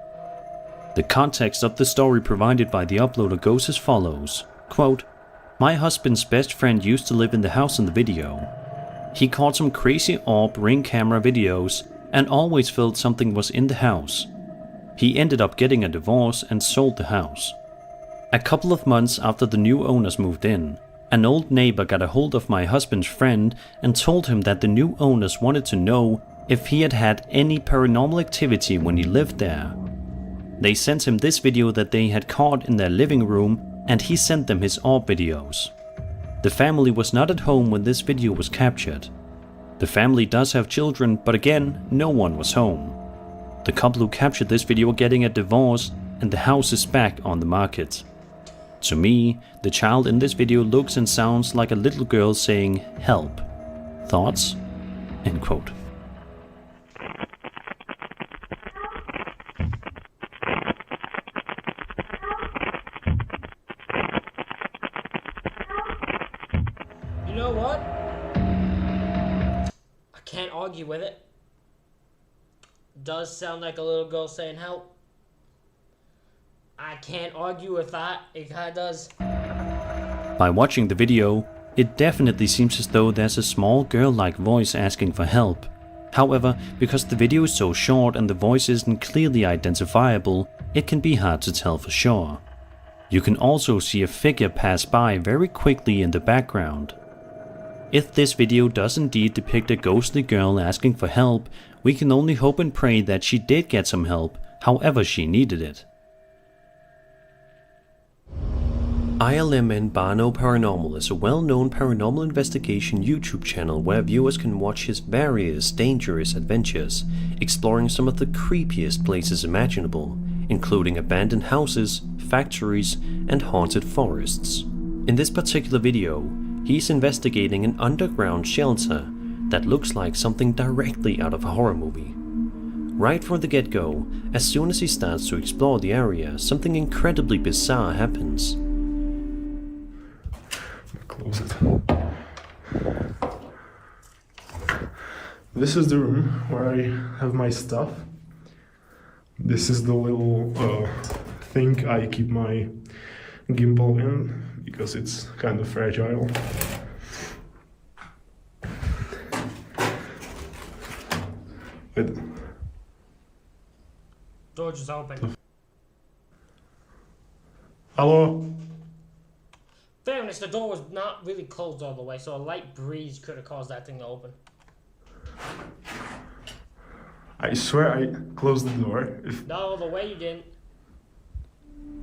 The context of the story provided by the uploader goes as follows, quote, "My husband's best friend used to live in the house in the video. He caught some crazy orb ring camera videos and always felt something was in the house. He ended up getting a divorce and sold the house. A couple of months after the new owners moved in, an old neighbor got a hold of my husband's friend and told him that the new owners wanted to know if he had had any paranormal activity when he lived there. They sent him this video that they had caught in their living room, and he sent them his orb videos. The family was not at home when this video was captured. The family does have children, but again, no one was home. The couple who captured this video are getting a divorce, and the house is back on the market. To me, the child in this video looks and sounds like a little girl saying, 'Help. Thoughts?" End quote. You know what? I can't argue with it. Does sound like a little girl saying help. I can't argue with that. It kinda does. By watching the video, it definitely seems as though there's a small girl-like voice asking for help. However, because the video is so short and the voice isn't clearly identifiable, it can be hard to tell for sure. You can also see a figure pass by very quickly in the background. If this video does indeed depict a ghostly girl asking for help, we can only hope and pray that she did get some help, however she needed it. ILM Bano Paranormal is a well-known paranormal investigation YouTube channel where viewers can watch his various dangerous adventures, exploring some of the creepiest places imaginable, including abandoned houses, factories, and haunted forests. In this particular video, he's investigating an underground shelter that looks like something directly out of a horror movie. Right from the get-go, as soon as he starts to explore the area, something incredibly bizarre happens. Close it. This is the room where I have my stuff. This is the little thing I keep my gimbal in because it's kind of fragile. Wait. Door just open. Hello? Fairness, the door was not really closed all the way, so a light breeze could have caused that thing to open. I swear I closed the door. No, the way you didn't.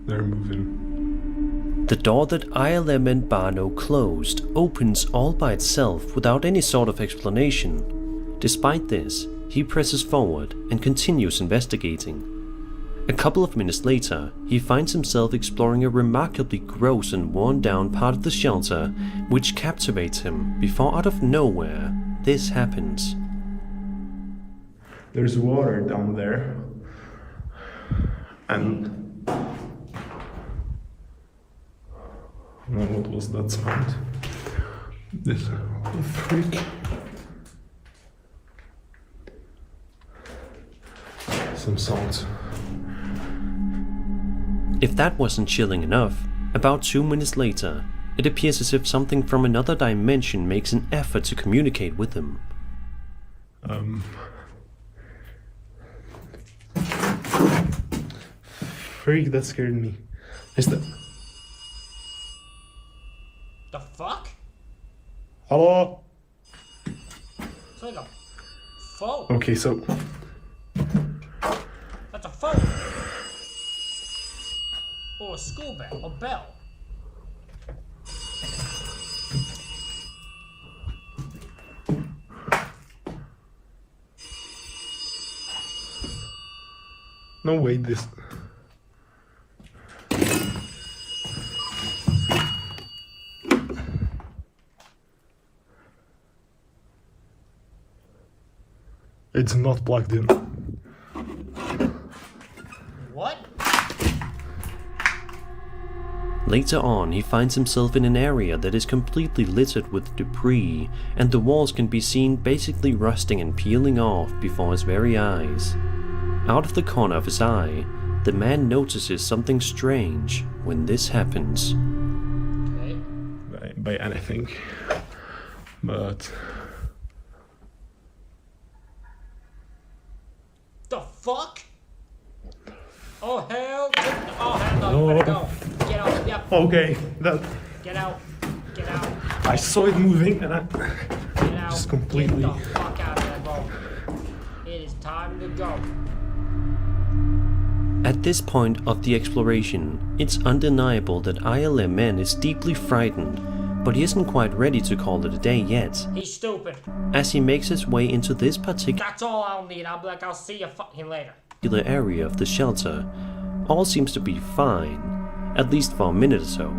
They're moving. The door that ILM and Barno closed opens all by itself without any sort of explanation. Despite this, he presses forward and continues investigating. A couple of minutes later, he finds himself exploring a remarkably gross and worn down part of the shelter, which captivates him before out of nowhere, this happens. There's water down there. And what was that sound? This freak. Some sounds. If that wasn't chilling enough, about 2 minutes later, it appears as if something from another dimension makes an effort to communicate with him. Freak, that scared me. Is that... The fuck? Hello? It's like a phone. Okay, so... That's a phone. Or a school bell. A bell. No, wait, this... It's not plugged in. What? Later on, he finds himself in an area that is completely littered with debris, and the walls can be seen basically rusting and peeling off before his very eyes. Out of the corner of his eye, the man notices something strange when this happens. Okay. By anything. But... The fuck? Oh hell! Oh hell no! You better go. Get out! Yep. Okay, that... Get out! Get out! I saw it moving and I... Get out! Just completely... Get the fuck out of there, bro! It is time to go. At this point of the exploration, it's undeniable that ILMN is deeply frightened, but he isn't quite ready to call it a day yet. He's stupid. As he makes his way into this particular That's all I'll need. I'll be like, I'll see you fucking later. area of the shelter, all seems to be fine, at least for a minute or so,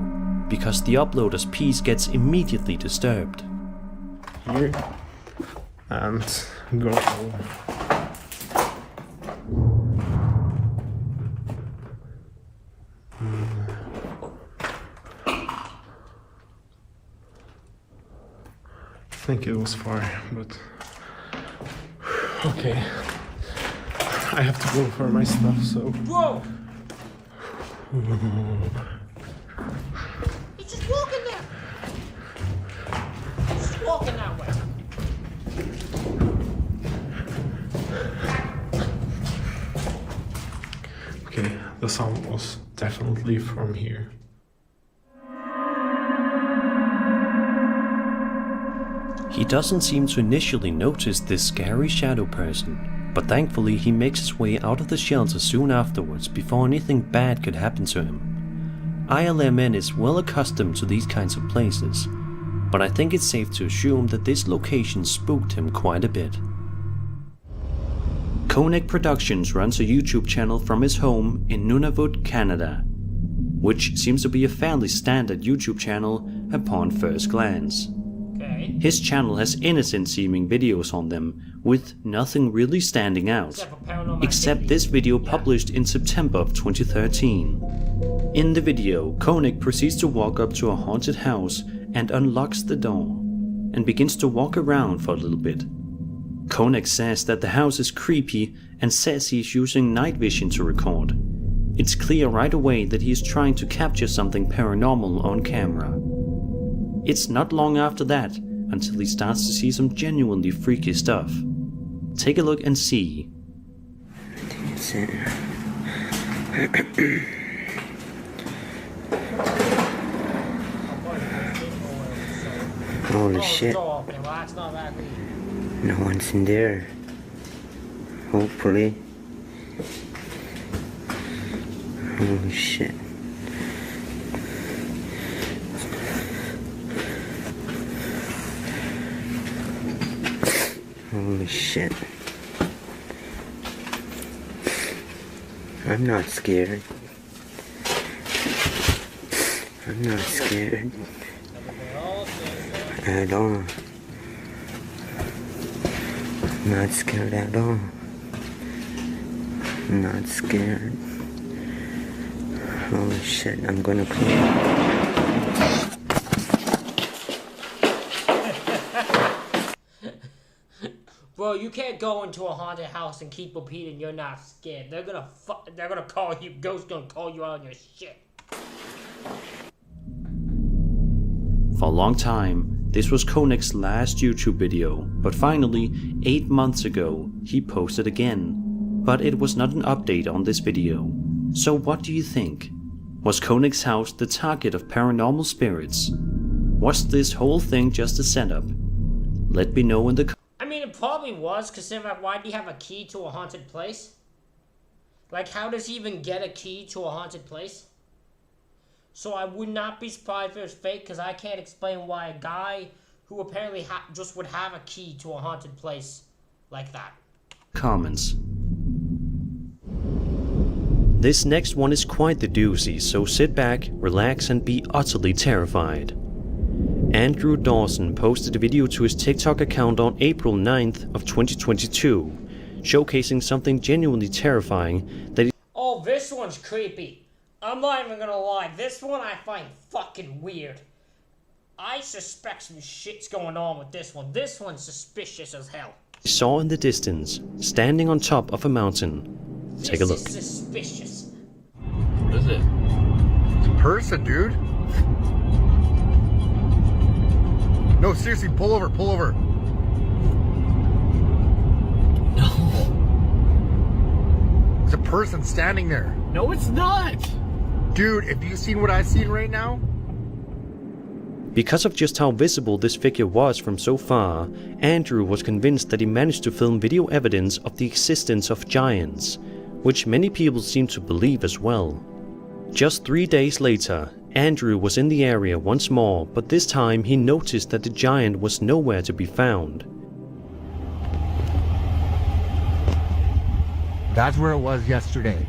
because the uploader's piece gets immediately disturbed. Here. And go. I think it was far, but okay. I have to go for my stuff, so. Bro! He's just walking there! He's just walking that way. Okay, the sound was definitely from here. He doesn't seem to initially notice this scary shadow person, but thankfully he makes his way out of the shelter soon afterwards before anything bad could happen to him. ILMN is well accustomed to these kinds of places, but I think it's safe to assume that this location spooked him quite a bit. Koenig Productions runs a YouTube channel from his home in Nunavut, Canada, which seems to be a fairly standard YouTube channel upon first glance. Okay. His channel has innocent seeming videos on them, with nothing really standing out, except this video published in September of 2013. In the video, Koenig proceeds to walk up to a haunted house and unlocks the door, and begins to walk around for a little bit. Koenig says that the house is creepy and says he's using night vision to record. It's clear right away that he is trying to capture something paranormal on camera. It's not long after that until he starts to see some genuinely freaky stuff. Take a look and see. Holy shit. No one's in there. Hopefully. Holy shit. Holy shit. I'm not scared. I'm not scared at all. I'm not scared at all. I'm not scared. Holy shit, I'm gonna close. Bro, you can't go into a haunted house and keep repeating you're not scared. They're gonna call you, ghosts gonna call you out on your shit. For a long time, this was Konig's last YouTube video, but finally, 8 months ago, he posted again. But it was not an update on this video. So what do you think? Was Konig's house the target of paranormal spirits? Was this whole thing just a setup? Let me know in the comments. I mean, it probably was, because why do you have a key to a haunted place? Like, how does he even get a key to a haunted place? So I would not be surprised if it was fake, because I can't explain why a guy who apparently just would have a key to a haunted place like that. Comments. This next one is quite the doozy, so sit back, relax and be utterly terrified. Andrew Dawson posted a video to his TikTok account on April 9th of 2022, showcasing something genuinely terrifying that he... Oh, this one's creepy. I'm not even gonna lie, this one I find fucking weird. I suspect some shit's going on with this one. This one's suspicious as hell. saw in the distance, standing on top of a mountain. Take a look. This is suspicious. What is it? It's a person, dude. No, seriously, pull over, pull over. No. There's a person standing there. No, it's not. Dude, have you seen what I've seen right now? Because of just how visible this figure was from so far, Andrew was convinced that he managed to film video evidence of the existence of giants, which many people seem to believe as well. Just 3 days later, Andrew was in the area once more, but this time he noticed that the giant was nowhere to be found. That's where it was yesterday.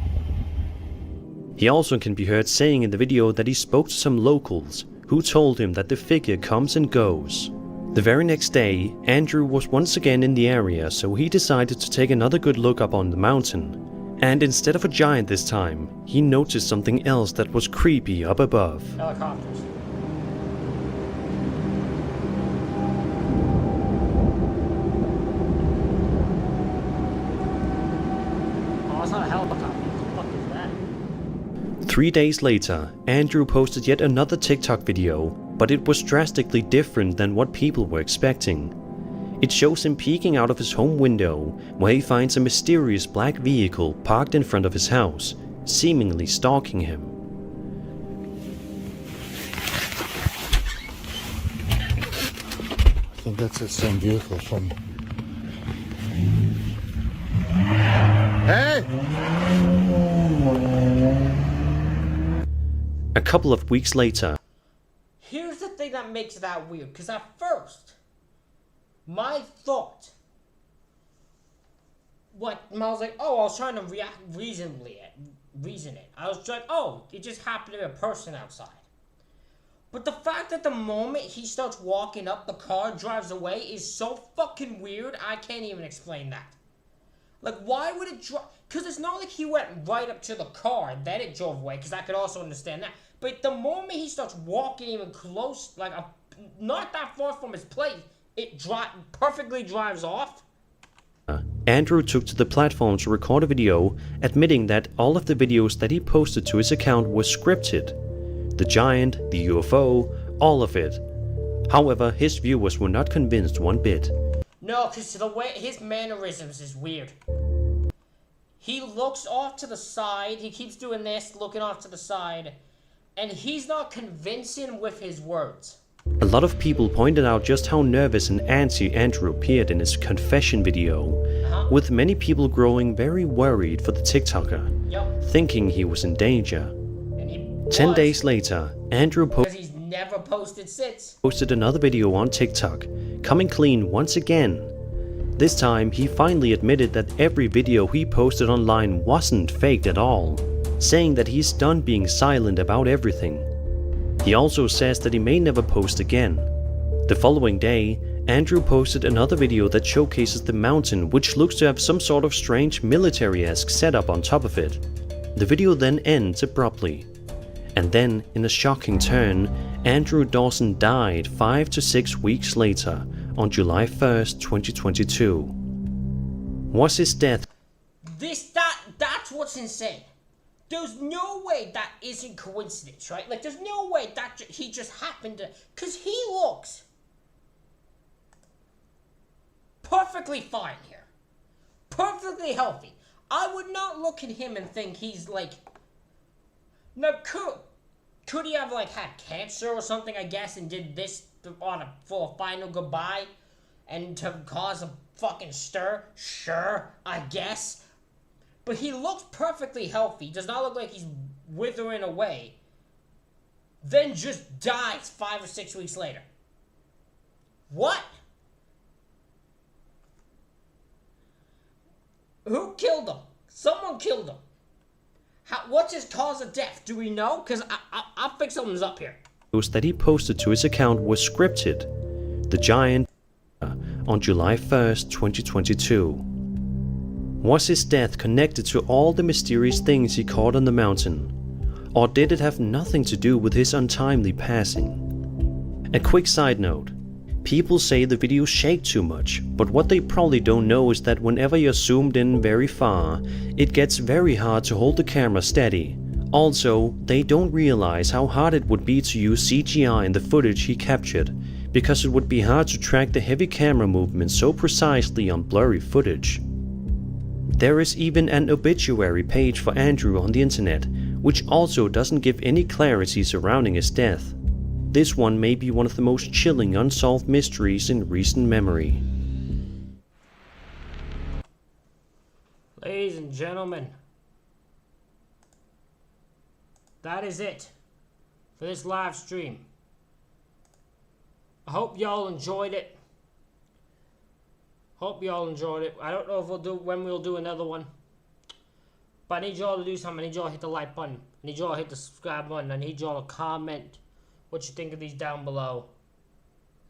He also can be heard saying in the video that he spoke to some locals, who told him that the figure comes and goes. The very next day, Andrew was once again in the area, so he decided to take another good look up on the mountain. And instead of a giant this time, he noticed something else that was creepy up above. Helicopters. Oh, it's not a helicopter. What the fuck is that? 3 days later, Andrew posted yet another TikTok video, but it was drastically different than what people were expecting. It shows him peeking out of his home window, where he finds a mysterious black vehicle parked in front of his house, seemingly stalking him. I think that's the same vehicle from... Hey! A couple of weeks later, Here's the thing that makes that weird, because at first, my thought, I was like, oh, I was trying to reason it. I was like, oh, it just happened to be a person outside. But the fact that the moment he starts walking up, the car drives away is so fucking weird, I can't even explain that. Like, why would it drive? Because it's not like he went right up to the car and then it drove away, because I could also understand that. But the moment he starts walking even close, like not that far from his place, it perfectly drives off. Andrew took to the platform to record a video, admitting that all of the videos that he posted to his account were scripted. The giant, the UFO, all of it. However, his viewers were not convinced one bit. No, because the way his mannerisms is weird. He looks off to the side, he keeps doing this, looking off to the side, and he's not convincing with his words. A lot of people pointed out just how nervous and antsy Andrew appeared in his confession video, with many people growing very worried for the TikToker, thinking he was in danger. 10 days later, Andrew Because he's never posted since. posted another video on TikTok, coming clean once again. This time, he finally admitted that every video he posted online wasn't faked at all, saying that he's done being silent about everything. He also says that he may never post again. The following day, Andrew posted another video that showcases the mountain, which looks to have some sort of strange military-esque setup on top of it. The video then ends abruptly. And then, in a shocking turn, Andrew Dawson died 5 to 6 weeks later, on July 1st, 2022. Was his death... That's what's insane. There's no way that isn't coincidence, right? Like, there's no way that he just happened to... Because he looks perfectly fine here. Perfectly healthy. I would not look at him and think he's, like... Now, could he have, like, had cancer or something, I guess, and did this for a final goodbye? And to cause a fucking stir? Sure, I guess. But he looks perfectly healthy. Does not look like he's withering away. Then just dies 5 or 6 weeks later. What? Who killed him? Someone killed him. What's his cause of death? Do we know? Because I'll fix something up here. That he posted to his account was scripted. The giant on July 1st, 2022. Was his death connected to all the mysterious things he caught on the mountain? Or did it have nothing to do with his untimely passing? A quick side note. People say the videos shake too much, but what they probably don't know is that whenever you're zoomed in very far, it gets very hard to hold the camera steady. Also, they don't realize how hard it would be to use CGI in the footage he captured, because it would be hard to track the heavy camera movements so precisely on blurry footage. There is even an obituary page for Andrew on the internet, which also doesn't give any clarity surrounding his death. This one may be one of the most chilling unsolved mysteries in recent memory. Ladies and gentlemen, that is it for this live stream. I hope y'all enjoyed it. Hope y'all enjoyed it. I don't know if when we'll do another one. But I need y'all to do something. I need y'all to hit the like button. I need y'all to hit the subscribe button. I need y'all to comment what you think of these down below.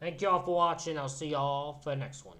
Thank y'all for watching. I'll see y'all for the next one.